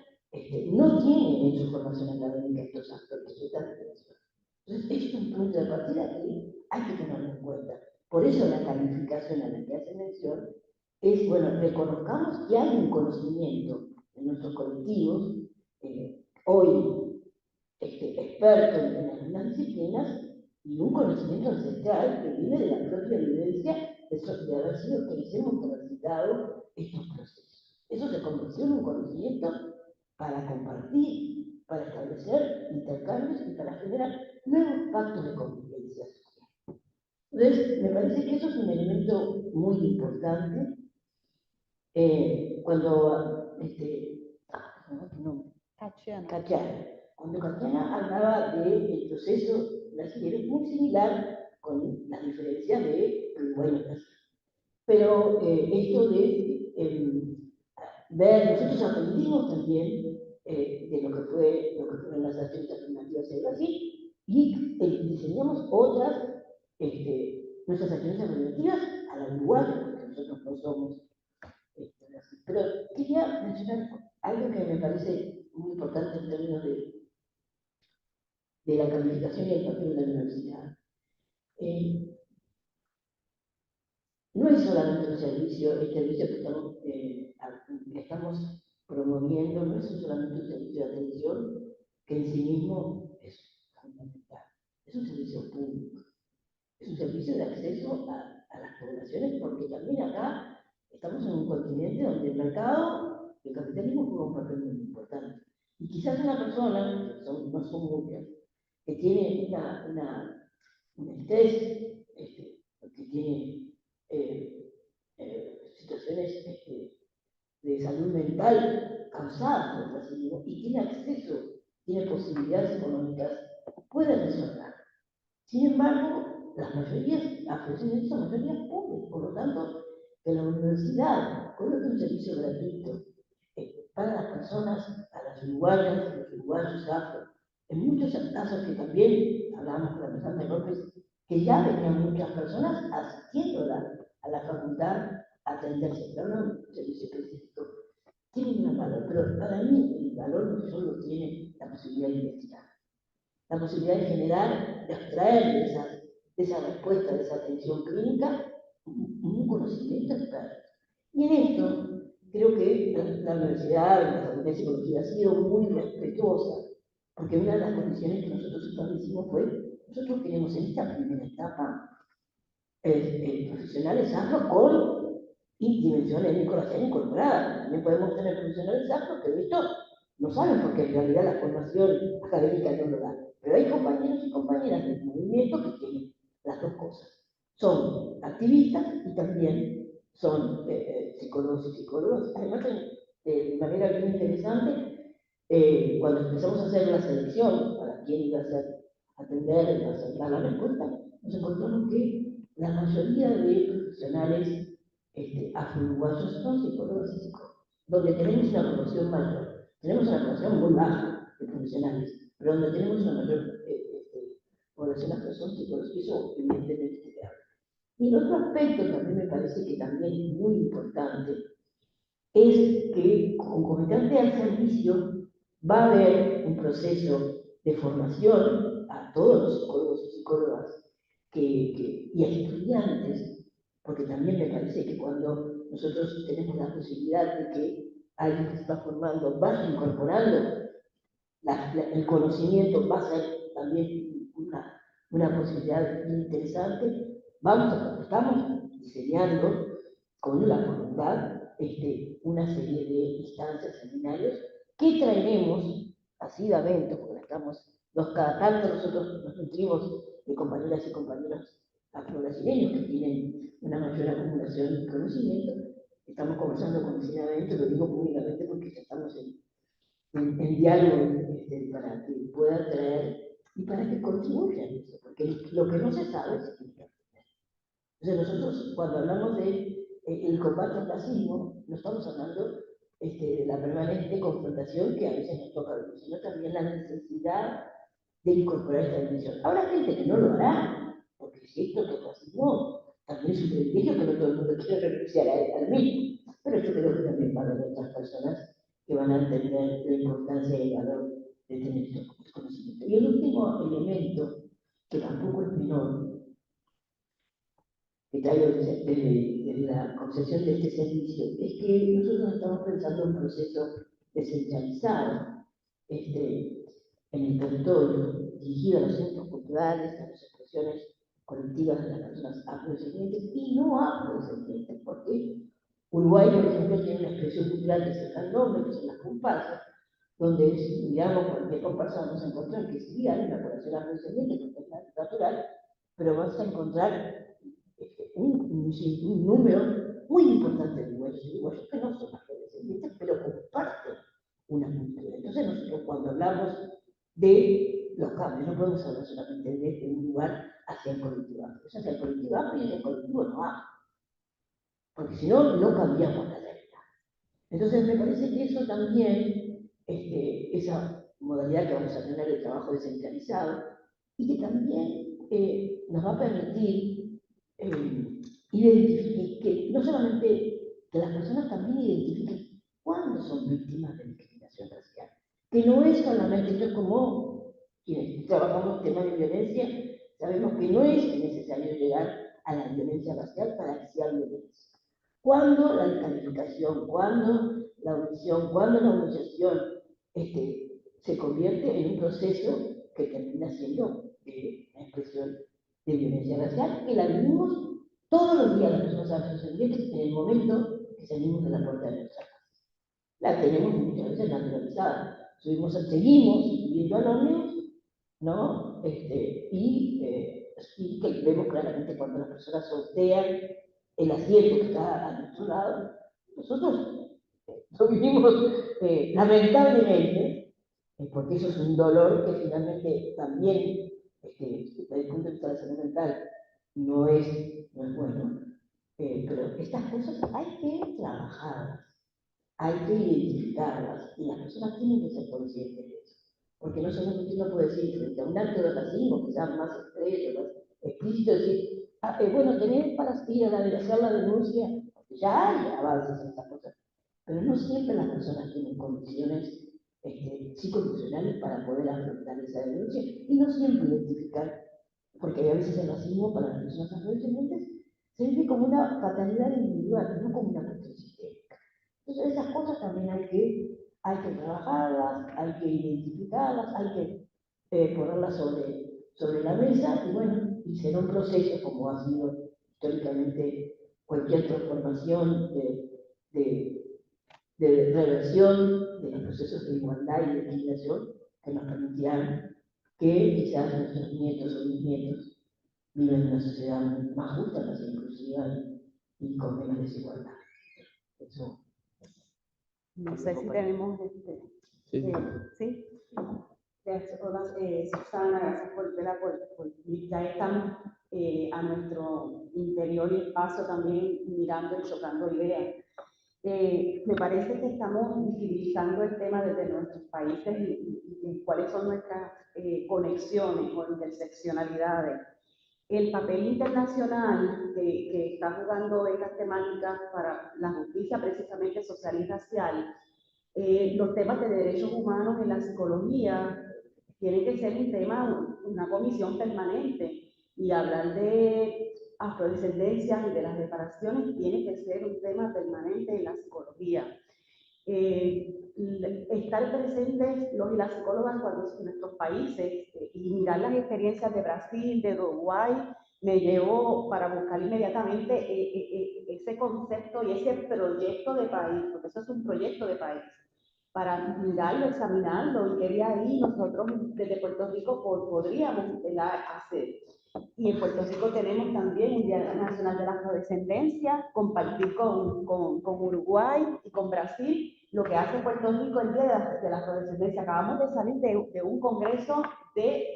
no tiene en su formación académica estos aspectos, estas dimensiones. Entonces, esto es un punto de partida que hay que tenerlo en cuenta. Por eso la calificación a la que hace mención es, bueno, reconozcamos que hay un conocimiento en nuestros colectivos, hoy experto en algunas disciplinas, y un conocimiento ancestral que viene de la propia vivencia de haber sido quienes hemos transitado estos procesos. Eso se convirtió en un conocimiento para compartir, para establecer intercambios y para generar nuevos pactos de convivencia social. Entonces, me parece que eso es un elemento muy importante. Cuando, ¿cómo es tu nombre? Cachana. Cuando Cachana hablaba del proceso brasileño, es muy similar con las diferencias de Uruguay y Brasil. Pero esto de ver, nosotros aprendimos también de lo que fueron las acciones afirmativas en Brasil y diseñamos otras, nuestras acciones afirmativas a la uruguaya, porque nosotros no somos Brasil. Pero quería mencionar algo que me parece muy importante en términos de la calificación y el papel de la universidad. No es solamente un servicio, el servicio que estamos promoviendo, no es solamente un servicio de atención que en sí mismo es fundamental. Es un servicio público, es un servicio de acceso a las poblaciones, porque también acá estamos en un continente donde el mercado, el capitalismo juega un papel muy importante. Y quizás una persona, no son muchas, que tiene un estrés, que tiene situaciones de salud mental causadas por el racismo y tiene acceso, tiene posibilidades económicas, puede resolver. Sin embargo, las mayorías afrodescendientes son mayorías pobres, por lo tanto, que la universidad coloque un servicio gratuito para las personas, a las uruguayas, los uruguayos afro, en muchos casos que también hablamos con la persona de López, que ya venían muchas personas asistiendo a la facultad a atenderse, pero no un servicio específico. Tiene un gran valor, pero para mí el valor no solo tiene la posibilidad de investigar, la posibilidad de generar, de extraer de esa respuesta, de esa atención clínica, un conocimiento experto. Y en esto, creo que la universidad, la Facultad de Psicología, ha sido muy respetuosa, porque una de las condiciones que nosotros establecimos fue, nosotros queremos en esta primera etapa profesionales afro con dimensión étnico-racial incorporada. También podemos tener profesionales afro que de esto no saben, porque en realidad la formación académica no lo da. Pero hay compañeros y compañeras del movimiento que tienen las dos cosas. Son activistas y también son psicólogos y psicólogas. Además, de manera bien interesante, cuando empezamos a hacer la selección para quién iba a atender, iba a hacer la respuesta, nos encontramos que la mayoría de profesionales afro-uruguayos son psicólogos y psicólogos, donde tenemos una proporción mayor. Tenemos una población muy baja de profesionales, pero donde tenemos una mayor población afro son psicólogos, y eso evidentemente se habla. Y el otro aspecto que a mí me parece que también es muy importante es que, concomitante al servicio, va a haber un proceso de formación a todos los psicólogos y psicólogas y a estudiantes, porque también me parece que cuando nosotros tenemos la posibilidad de que alguien que se está formando vaya incorporando el conocimiento, va a ser también una posibilidad interesante. Estamos diseñando con la facultad una serie de instancias, seminarios, que traeremos asidamente, porque cada tanto nosotros nos nutrimos de compañeras y compañeros afro-brasileños que tienen una mayor acumulación de conocimiento. Estamos conversando continuamente, lo digo públicamente porque ya estamos en diálogo para que pueda traer y para que contribuya a eso, porque lo que no se sabe se tiene que aprender. Entonces nosotros cuando hablamos de el combate al racismo, no estamos hablando de la permanente confrontación que a veces nos toca vivir, sino también la necesidad de incorporar esta dimensión. Habrá gente que no lo hará, porque si esto que es racismo, también es un privilegio que no todo el mundo quiere renunciar al mismo, pero yo creo que también van a haber otras personas que van a entender la importancia y el valor de tener estos conocimientos. Y el último elemento, que tampoco es menor, que traigo desde la concepción de este servicio, es que nosotros estamos pensando en un proceso descentralizado en el territorio, dirigido a los centros culturales, a las expresiones colectivas de las personas afrodescendientes y no afrodescendientes, porque Uruguay, por ejemplo, tiene una expresión cultural que es el candombe, que son las comparsas, donde si miramos cualquier comparsa vamos a encontrar que sí hay una población afrodescendiente, porque es natural, pero vas a encontrar un número muy importante de uruguayos que no son afrodescendientes, pero comparten una cultura. Entonces nosotros cuando hablamos de los cambios, no podemos hablar solamente de un lugar hacia el colectivo afro, es hacia el colectivo afro y hacia el colectivo no afro, porque si no, no cambiamos la realidad. Entonces me parece que eso también, esa modalidad que vamos a tener de trabajo descentralizado, y que también nos va a permitir identificar, que no solamente que las personas también identifiquen cuándo son víctimas de discriminación racial, que no es solamente, esto es como quienes trabajamos temas de violencia, sabemos que no es necesario llegar a la violencia racial para que sea violencia. Cuando la descalificación, cuando la omisión, cuando la humillación se convierte en un proceso que termina siendo una expresión de violencia racial, que la vivimos todos los días las personas afrodescendientes en el momento que salimos de la puerta de nuestra casa. La tenemos muchas veces naturalizada. Seguimos viviendo anónimos, ¿no? Y que vemos claramente cuando las personas sortean el asiento que está a nuestro lado, nosotros lo vivimos lamentablemente, porque eso es un dolor que finalmente también, desde el punto de vista de la salud mental, no es bueno. Pero estas cosas hay que trabajarlas, hay que identificarlas, y las personas tienen que ser conscientes de eso. Porque no solamente uno puede decir, frente a un acto de racismo, quizás más expreso, más explícito, decir, bueno, tenés para ir a hacer la denuncia, porque ya hay avances en estas cosas, pero no siempre las personas tienen condiciones psicoemocionales para poder afrontar esa denuncia, y no siempre identificar, porque a veces el racismo para las personas afrodescendientes se vive como una fatalidad individual, no como una cuestión sistémica. Entonces esas cosas también hay que trabajarlas, hay que identificarlas, hay que ponerlas sobre la mesa, y bueno, y será un proceso, como ha sido históricamente cualquier transformación de, de reversión de los procesos de igualdad y de legislación que nos permitirán que quizás nuestros nietos o bisnietos vivan en una sociedad más justa, más inclusiva y con menos desigualdad. Eso. No sé si tenemos Sí. ¿sí? Hola, Susana, gracias por ya estamos a nuestro interior y espacio también mirando y chocando ideas. Me parece que estamos visibilizando el tema desde nuestros países y cuáles son nuestras conexiones o interseccionalidades. El papel internacional que está jugando estas temáticas para la justicia precisamente social y racial, los temas de derechos humanos en la psicología tienen que ser un tema, una comisión permanente, y hablar de afrodescendencias y de las reparaciones tiene que ser un tema permanente en la psicología. Estar presentes los y las psicólogas cuando en nuestros países y mirar las experiencias de Brasil, de Uruguay, me llevó para buscar inmediatamente ese concepto y ese proyecto de país, porque eso es un proyecto de país, para mirarlo, examinarlo, y que de ahí nosotros desde Puerto Rico podríamos hacer. Y en Puerto Rico tenemos también un Día Nacional de la Afrodescendencia, compartir con Uruguay y con Brasil lo que hace Puerto Rico el Día de la Afrodescendencia. Acabamos de salir de un congreso de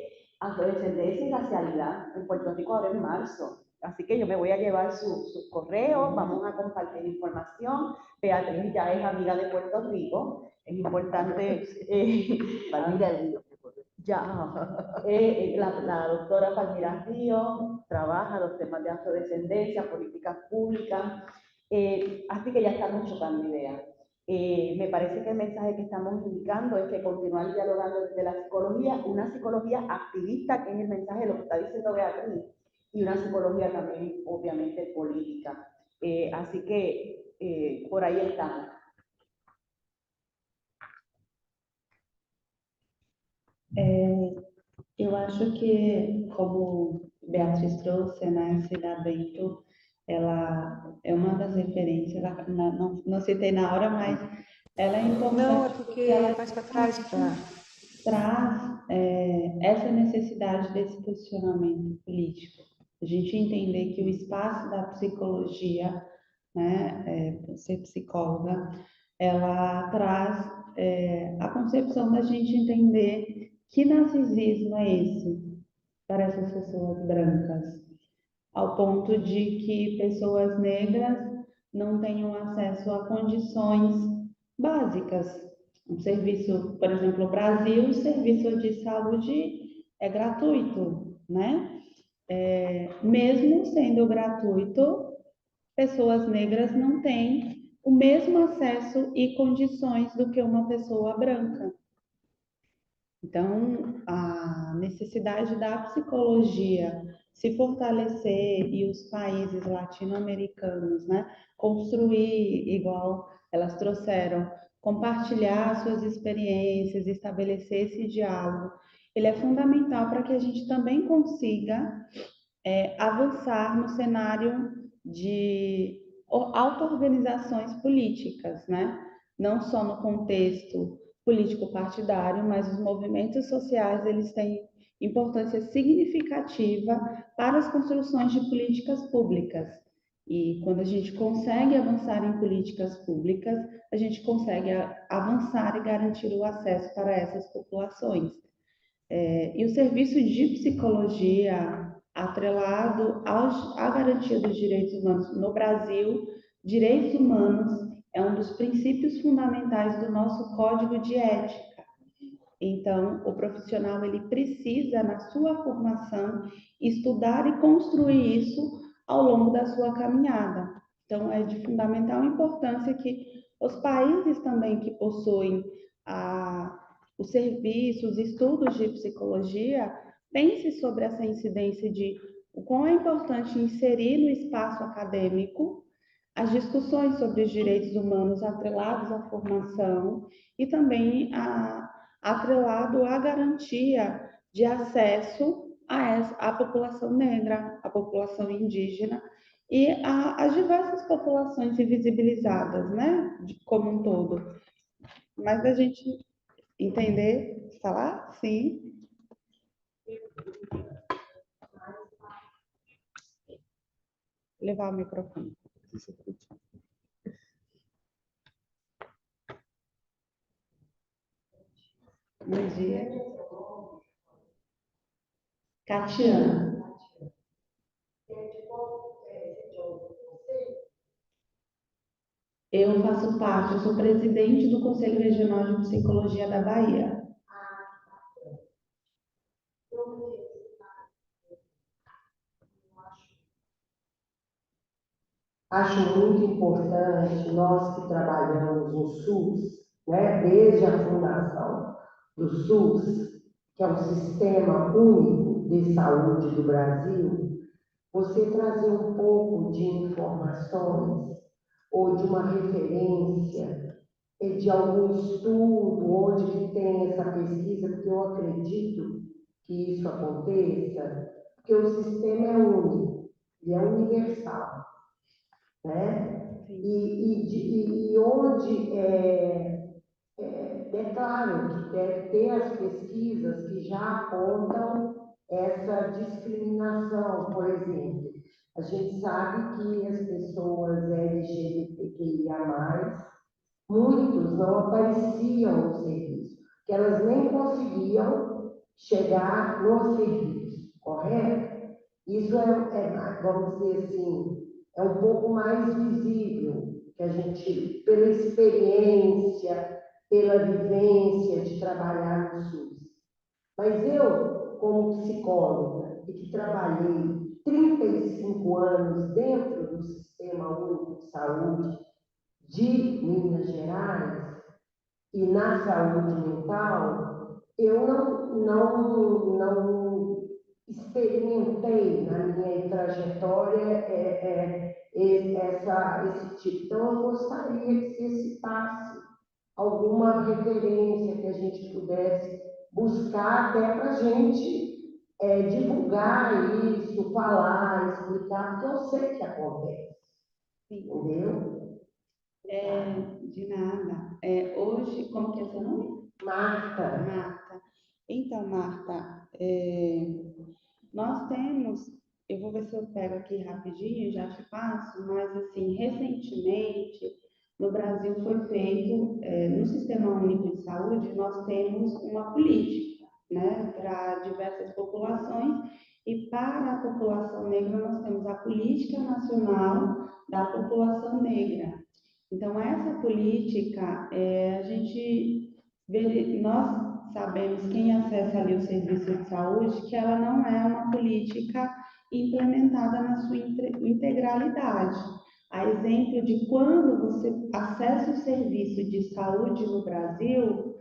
afrodescendencia y racialidad en Puerto Rico ahora en marzo. Así que yo me voy a llevar sus correos, vamos a compartir información. Beatriz ya es amiga de Puerto Rico, es importante. Palmira Río. Ya, la doctora Palmira Río trabaja los temas de afrodescendencia, políticas públicas, así que ya estamos chocando ideas. Me parece que el mensaje que estamos indicando es que continuar dialogando desde la psicología, una psicología activista, que es el mensaje de lo que está diciendo Beatriz, y una psicología también, obviamente, política. Así que por ahí estamos. Eu acho que, como Beatriz trouxe, né, Cida Bento, ela é uma das referências, não citei na hora, mas ela é importante. Não, é porque ela mais para trás, traz essa necessidade desse posicionamento político. A gente entender que o espaço da psicologia, né, ser psicóloga, ela traz a concepção da gente entender que narcisismo é esse para essas pessoas brancas, ao ponto de que pessoas negras não tenham acesso a condições básicas. Um serviço, por exemplo, no Brasil, o serviço de saúde é gratuito, né? Mesmo sendo gratuito, pessoas negras não têm o mesmo acesso e condições do que uma pessoa branca. Então, a necessidade da psicologia se fortalecer e os países latino-americanos, né, construir, igual elas trouxeram, compartilhar suas experiências, estabelecer esse diálogo, ele é fundamental para que a gente também consiga avançar no cenário de auto-organizações políticas, né? Não só no contexto político-partidário, mas os movimentos sociais, eles têm importância significativa para as construções de políticas públicas. E quando a gente consegue avançar em políticas públicas, a gente consegue avançar e garantir o acesso para essas populações. E o serviço de psicologia, atrelado à garantia dos direitos humanos no Brasil, direitos humanos é um dos princípios fundamentais do nosso código de ética. Então, o profissional ele precisa, na sua formação, estudar e construir isso ao longo da sua caminhada. Então, é de fundamental importância que os países também que possuem os serviços, estudos de psicologia, pense sobre essa incidência de o quão é importante inserir no espaço acadêmico as discussões sobre os direitos humanos atrelados à formação e também atrelado à garantia de acesso à população negra, à população indígena e às diversas populações invisibilizadas, né, como um todo. Mas a gente entender, falar? Sim. Levar o microfone. Bom dia. Catiana. Eu faço parte, eu sou presidente do Conselho Regional de Psicologia da Bahia. Acho muito importante nós que trabalhamos no SUS, né, desde a fundação do SUS, que é o Sistema Único de Saúde do Brasil, você trazer um pouco de informações ou de uma referência de algum estudo onde que tem essa pesquisa, porque eu acredito que isso aconteça, porque o sistema é único e é universal, né? E onde é claro que deve ter as pesquisas que já apontam essa discriminação, por exemplo. A gente sabe que as pessoas LGBTQIA+, muitos não apareciam no serviço, que elas nem conseguiam chegar no serviço, correto? Isso vamos dizer assim, é um pouco mais visível, que a gente, pela experiência, pela vivência de trabalhar no SUS. Mas eu, como psicóloga, e que trabalhei 35 anos dentro do Sistema Único de Saúde de Minas Gerais e na saúde mental, eu não experimentei na minha trajetória esse tipo. Então, eu gostaria que você citasse alguma referência que a gente pudesse buscar até para a gente divulgar isso, falar, explicar, porque eu sei que acontece. Entendeu? De nada. Hoje, como que é seu nome? Marta. Marta. Então, Marta, nós temos, eu vou ver se eu pego aqui rapidinho, já te passo, mas assim, recentemente, no Brasil foi feito, no Sistema Único de Saúde, nós temos uma política, né, para diversas populações, e para a população negra nós temos a Política Nacional da População Negra. Então, essa política, nós sabemos, quem acessa ali o serviço de saúde, que ela não é uma política implementada na sua integralidade. A exemplo de quando você acessa o serviço de saúde no Brasil,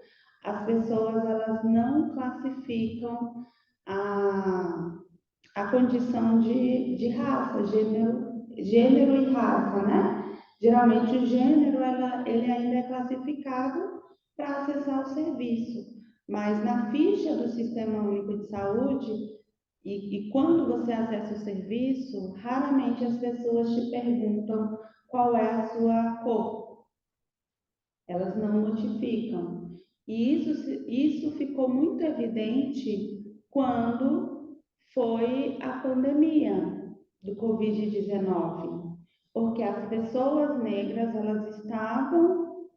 as pessoas elas não classificam a condição de raça, gênero e raça, né? Geralmente o gênero ele ainda é classificado para acessar o serviço, mas na ficha do Sistema Único de Saúde, e quando você acessa o serviço, raramente as pessoas te perguntam qual é a sua cor. Elas não notificam. E isso ficou muito evidente quando foi a pandemia do Covid-19. porque as pessoas negras elas estavam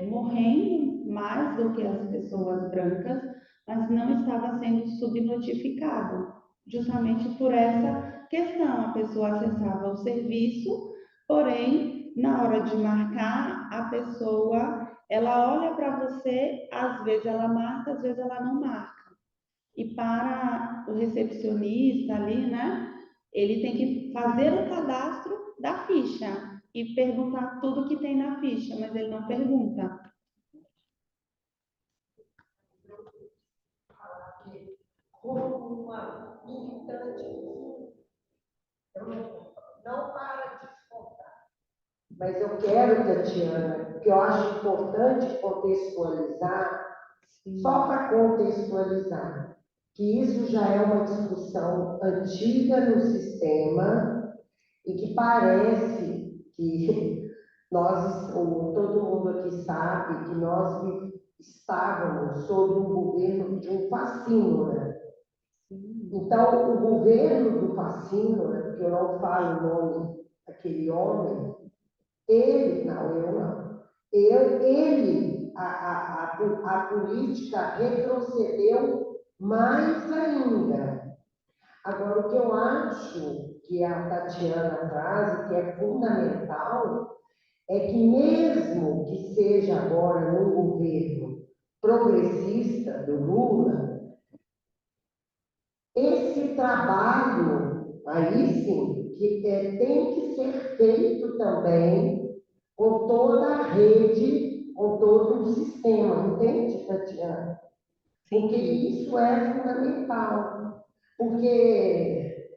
morrendo mais do que as pessoas brancas, mas não estava sendo subnotificado, justamente por essa questão. A pessoa acessava o serviço, porém, na hora de marcar, a pessoa, ela olha para você, às vezes ela marca, às vezes ela não marca. E para o recepcionista ali, né, ele tem que fazer o cadastro da ficha e perguntar tudo que tem na ficha, mas ele não pergunta. Como uma militante, eu não para de escutar. Mas eu quero, Tatiana, que eu acho importante contextualizar, só para contextualizar, que isso já é uma discussão antiga no sistema e que parece que nós, ou todo mundo aqui sabe, que nós estávamos sob um governo de um fascínora. Então, o governo do fascínora, porque eu não falo o nome daquele homem, ele, não, eu não, a política retrocedeu mais ainda. Agora, o que eu acho que a Tatiana traz, que é fundamental, é que mesmo que seja agora no governo progressista do Lula, esse trabalho, aí sim, que tem que ser feito também com toda a rede, com todo o sistema, entende, Tatiana? Porque isso é fundamental. Porque,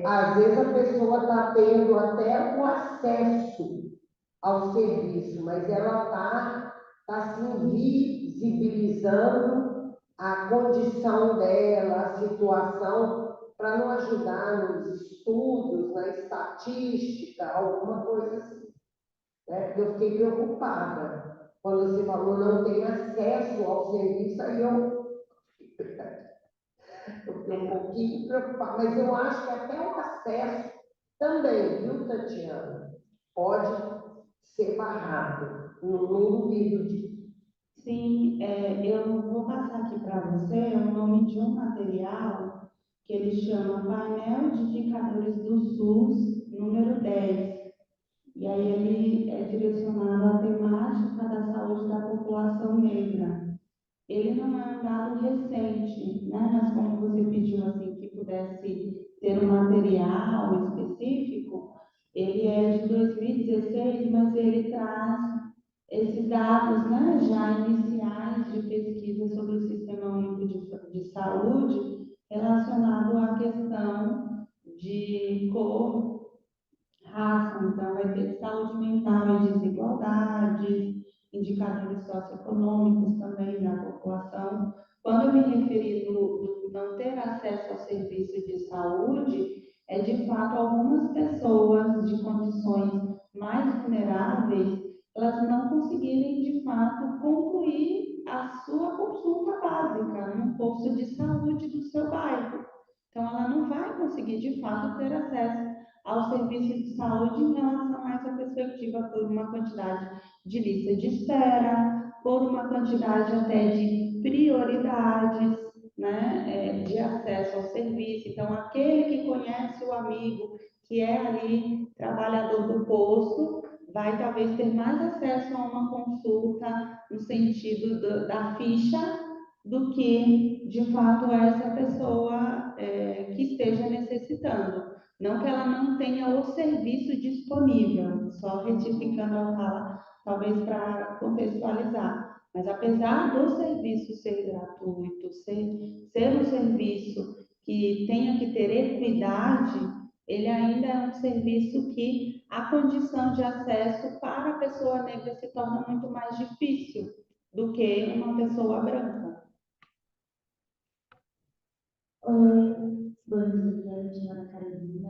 às vezes, a pessoa está tendo até o acesso ao serviço, mas ela está se invisibilizando a condição dela, a situação, para não ajudar nos estudos, na estatística, alguma coisa assim. Né? Porque eu fiquei preocupada. Quando você falou não tem acesso ao serviço, aí eu fiquei um pouquinho preocupada. Mas eu acho que até o acesso também, viu, Tatiana? Pode ser barrado. Não duvido disso. Sim, eu vou passar aqui para você o nome de um material que ele chama Painel de Indicadores do SUS, número 10. E aí ele é direcionado à temática da saúde da população negra. Ele não é um dado recente, né? Mas como você pediu assim que pudesse ter um material específico, ele é de 2016, mas ele traz esses dados, né, já iniciais de pesquisa sobre o Sistema Único de Saúde relacionado à questão de cor, raça. Então, vai ter saúde mental e desigualdades, indicadores socioeconômicos também da população. Quando eu me referi no não ter acesso ao serviço de saúde, é de fato algumas pessoas de condições mais vulneráveis, elas não conseguirem de fato concluir a sua consulta básica no posto de saúde do seu bairro. Então, ela não vai conseguir de fato ter acesso ao serviço de saúde em relação a essa perspectiva por uma quantidade de lista de espera, por uma quantidade até de prioridades, né, de acesso ao serviço. Então, aquele que conhece o amigo, que é ali trabalhador do posto, vai talvez ter mais acesso a uma consulta no sentido da ficha do que, de fato, essa pessoa que esteja necessitando. Não que ela não tenha o serviço disponível, só retificando a fala, talvez para contextualizar. Mas apesar do serviço ser gratuito, ser um serviço que tenha que ter equidade, ele ainda é um serviço que a condição de acesso para a pessoa negra se torna muito mais difícil do que uma pessoa branca. Oi, bom dia, me chamo Ana Carolina,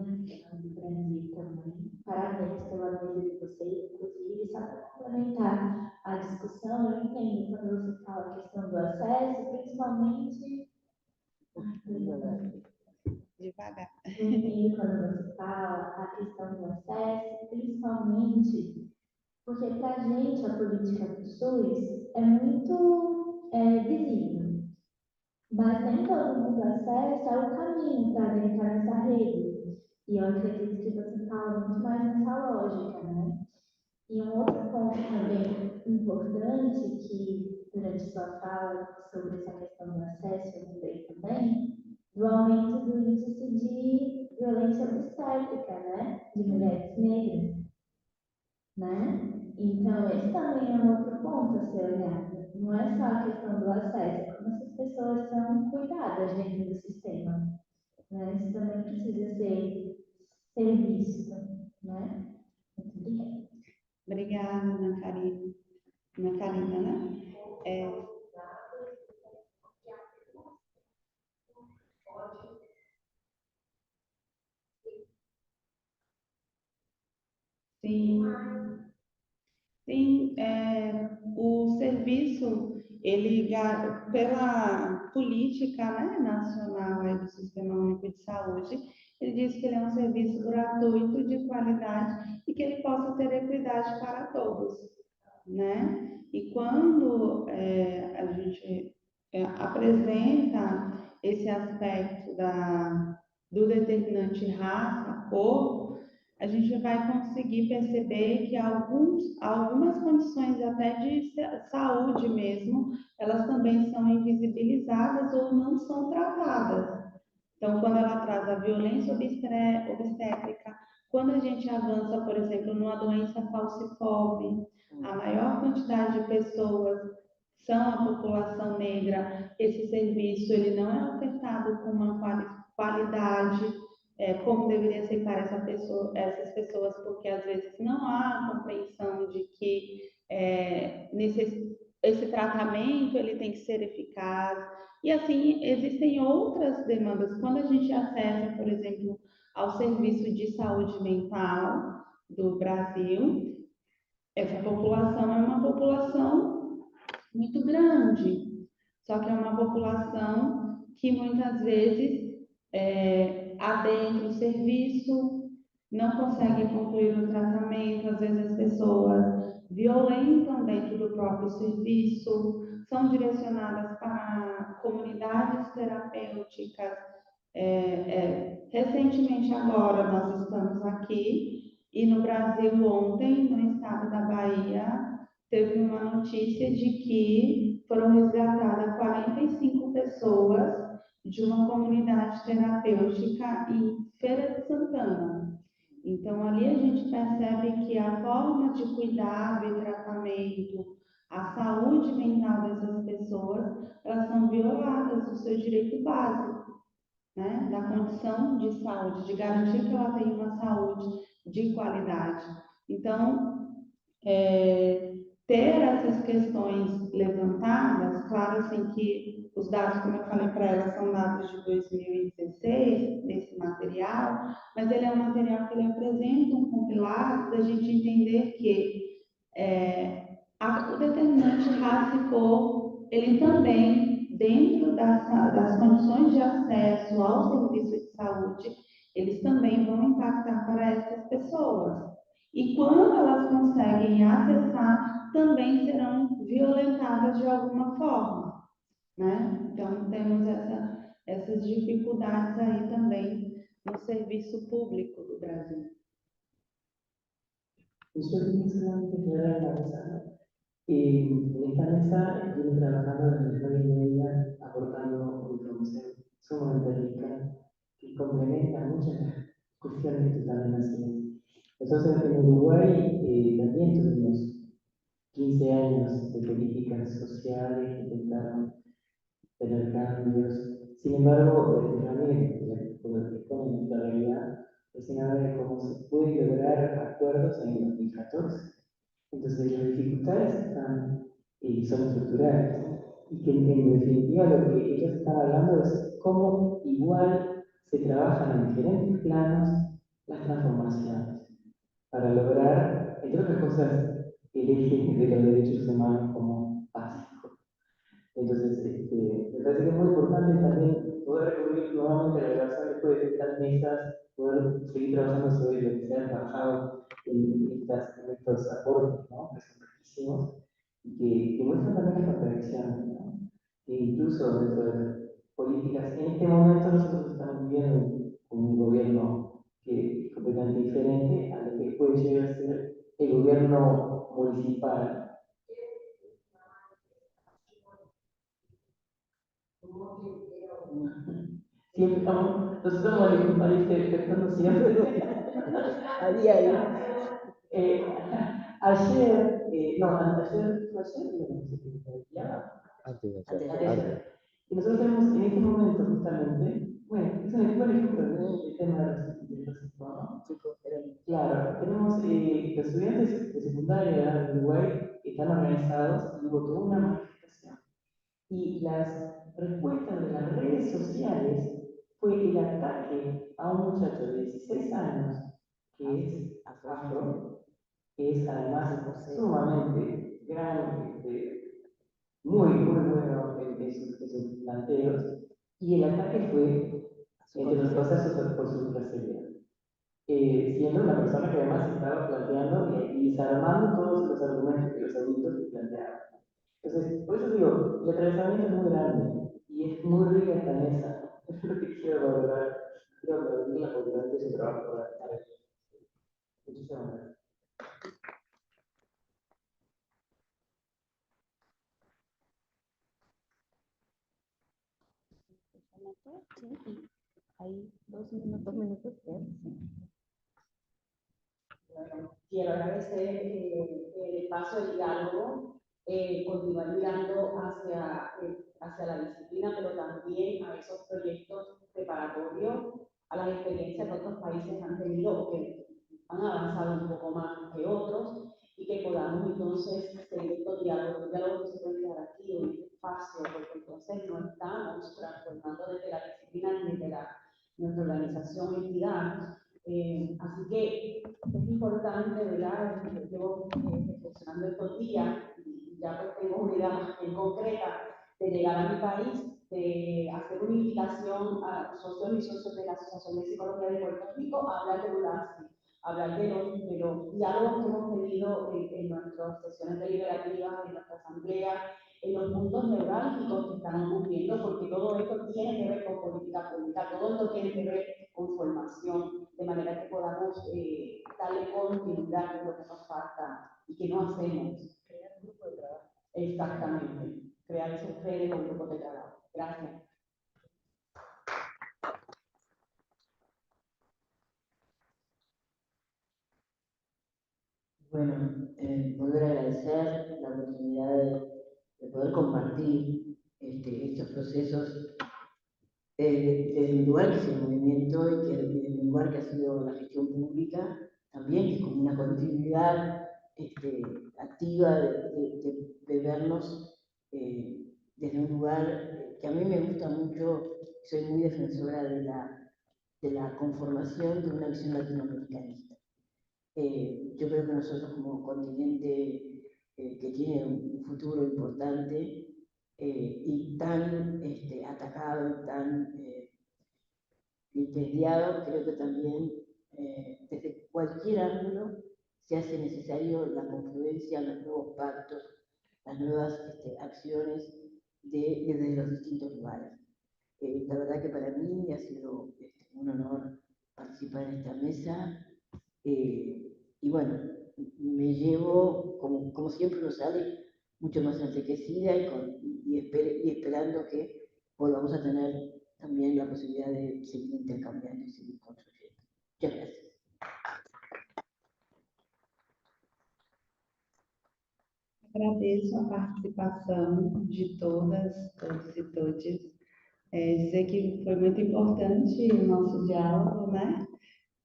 do Brasil também. Parabéns pela mesa de vocês, inclusive, só para complementar a discussão, eu entendo quando você fala a questão do acesso, principalmente. Devagar. E quando você fala a questão do acesso, principalmente porque para a gente a política do SUS é muito visível, mas nem todo mundo acessa o caminho para adentrar nessa rede. E eu acredito que você fala muito mais nessa lógica, né? E um outro ponto também importante que durante sua fala sobre essa questão do acesso, eu lembrei também, do aumento do índice de violência obstétrica, né? De mulheres negras, né? Então, esse também é um outro ponto a ser olhado. Não é só a questão do acesso, é como essas pessoas são cuidadas dentro do sistema, né? Isso também precisa ser visto, né? Muito obrigada. Obrigada, Ana Karina. Ana Karina, né? Sim, sim, o serviço, pela política, né, nacional aí do Sistema Único de Saúde, ele diz que ele é um serviço gratuito, de qualidade e que ele possa ter equidade para todos, né? E quando a gente apresenta esse aspecto do determinante raça, cor, a gente vai conseguir perceber que algumas condições até de saúde mesmo, elas também são invisibilizadas ou não são tratadas. Então, quando ela traz a violência obstétrica, quando a gente avança, por exemplo, numa doença falciforme, a maior quantidade de pessoas são a população negra, esse serviço ele não é ofertado com uma qualidade como deveria ser para essas pessoas, porque às vezes não há compreensão de que esse tratamento ele tem que ser eficaz. E assim, existem outras demandas. Quando a gente acessa, por exemplo, ao Serviço de Saúde Mental do Brasil, essa população é uma população muito grande, só que é uma população que muitas vezes adentra o serviço, não consegue concluir o tratamento, às vezes as pessoas violentam dentro do próprio serviço, são direcionadas para comunidades terapêuticas. Recentemente agora nós estamos aqui e no Brasil ontem, no estado da Bahia, teve uma notícia de que foram resgatadas 45 pessoas de uma comunidade terapêutica em Feira de Santana. Então, ali a gente percebe que a forma de cuidado e tratamento, a saúde mental dessas pessoas, elas são violadas do seu direito básico, né? Da condição de saúde, de garantir que ela tenha uma saúde de qualidade. Então, ter essas questões levantadas, claro assim que os dados, como eu falei para ela, são dados de 2016, nesse material, mas ele é um material que ele apresenta um compilado da gente entender que o determinante raça e cor, ele também, dentro das condições de acesso ao serviço de saúde, eles também vão impactar para essas pessoas. E quando elas conseguem acessar, também serão violentadas de alguma forma, né? Então, temos essas dificuldades aí também no serviço público do Brasil. Eso es extremadamente clara en la mesa, ¿no? En esta mesa estuve trabajando desde las 9:30, aportando información sumamente rica que complementa muchas de las cuestiones que tú también hacías. Nosotros en Uruguay también tuvimos 15 años de políticas sociales que intentaron tener cambios. Sin embargo, también, con la realidad, recién habla de cómo se puede lograr acuerdos en el 2014. Entonces, las dificultades están y son estructurales. Y que en definitiva lo que ellos están hablando es cómo igual se trabajan en diferentes planos las transformaciones para lograr, entre otras cosas, el eje de los derechos humanos como básico. Entonces, me parece que es muy importante también poder recurrir nuevamente a la grabación después de estas mesas, poder seguir trabajando sobre lo que se ha trabajado en estos aportes, ¿no? Que son riquísimos y que muestran también las contradicciones, ¿no? Que incluso dentro de las políticas, en este momento nosotros estamos viviendo con un gobierno que es completamente diferente a lo que puede llegar a ser el gobierno municipal. Siempre estamos, nosotros estamos en un país perfecto siempre. A diario. Ayer, ayer, no sé si ya. Antes. Y nosotros tenemos en este momento justamente, bueno, es un buen ejemplo del tema del racismo, ¿no? Claro, tenemos los estudiantes de secundaria de Uruguay que están organizados y hubo toda una manifestación. Y las respuestas de las redes sociales fue el ataque a un muchacho de 16 años que es afro, que es además sumamente grande, muy bueno en sus planteos, y el ataque fue, entre otras cosas, por su trasería. Siendo una persona que además estaba planteando y desarmando todos los argumentos que los adultos planteaban. Entonces, por eso digo, el atravesamiento es muy grande y es muy rica esta mesa. Es lo que quiero valorar. Quiero aplaudir la popularidad de su trabajo para eso. Muchísimas gracias. Sí, hay 2 minutos. Bueno, quiero agradecer el espacio de diálogo, continuar mirando hacia la disciplina, pero también a esos proyectos preparatorios, a las experiencias que otros países han tenido o que han avanzado un poco más que otros, y que podamos entonces seguir estos diálogos que se pueden dar aquí en este espacio, porque entonces no estamos transformando desde la disciplina ni desde nuestra organización o entidad. Así que es importante, ¿verdad? Llevo reflexionando estos días y ya pues tengo una idea más bien concreta de llegar a mi país, de hacer una invitación a socios y socios de la Asociación de Psicología de Puerto Rico a hablar de ULASI, hablar de los diálogos que hemos tenido en nuestras sesiones deliberativas, en nuestra asamblea, en los puntos neurálgicos que están ocurriendo, porque todo esto tiene que ver con política pública, todo esto tiene que ver con formación, de manera que podamos darle continuidad a lo que nos falta y que no hacemos. Crear un grupo de trabajo. Exactamente, crear esos redes o grupos de trabajo. Gracias. Bueno, poder agradecer la oportunidad de poder compartir estos procesos desde el lugar que es el movimiento y que desde el lugar que ha sido la gestión pública, también que es como una continuidad activa de vernos desde un lugar que a mí me gusta mucho, soy muy defensora de la conformación de una visión latinoamericanista. Yo creo que nosotros como continente que tiene un futuro importante y tan atacado y tan vilipendiado, creo que también desde cualquier ángulo se hace necesario la confluencia, los nuevos pactos, las nuevas acciones desde los distintos lugares. La verdad que para mí ha sido un honor participar en esta mesa. Y bueno, me llevo, como siempre nos sale, mucho más enriquecida y esperando que volvamos a tener también la posibilidad de seguir intercambiando y seguir construyendo. Muchas gracias. Agradeço a participação de todos e todes. Sei que foi muito importante o nosso diálogo, né?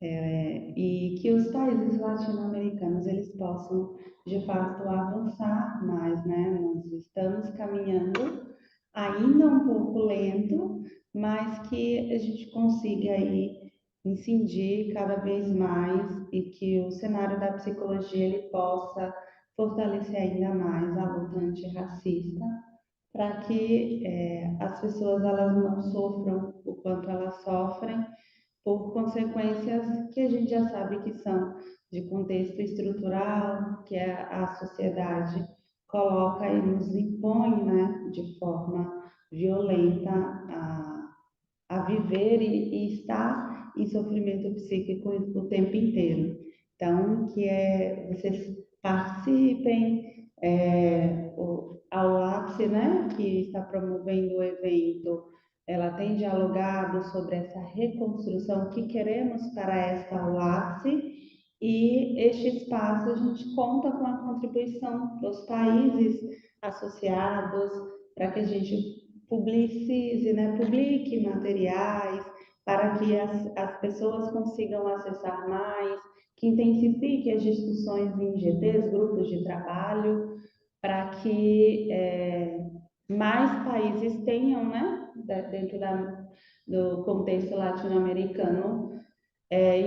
E que os países latino-americanos eles possam, de fato, avançar mais, né? Nós estamos caminhando, ainda um pouco lento, mas que a gente consiga aí incidir cada vez mais e que o cenário da psicologia ele possa fortalecer ainda mais a luta antirracista, para que as pessoas elas não sofram o quanto elas sofrem por consequências que a gente já sabe que são de contexto estrutural, que a sociedade coloca e nos impõe, né, de forma violenta a viver e estar em sofrimento psíquico o tempo inteiro. Então, vocês participem, a UAPSE, né, que está promovendo o evento, ela tem dialogado sobre essa reconstrução que queremos para esta UAPSE, e este espaço a gente conta com a contribuição dos países associados para que a gente publique materiais para que as pessoas consigam acessar mais, que intensifique as discussões em GTs, grupos de trabalho, para que mais países tenham, né, dentro do contexto latino-americano,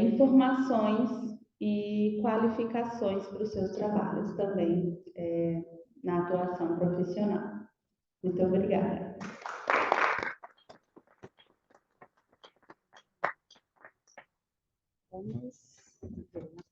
informações e qualificações para os seus trabalhos também na atuação profissional. Muito obrigada. Vamos ver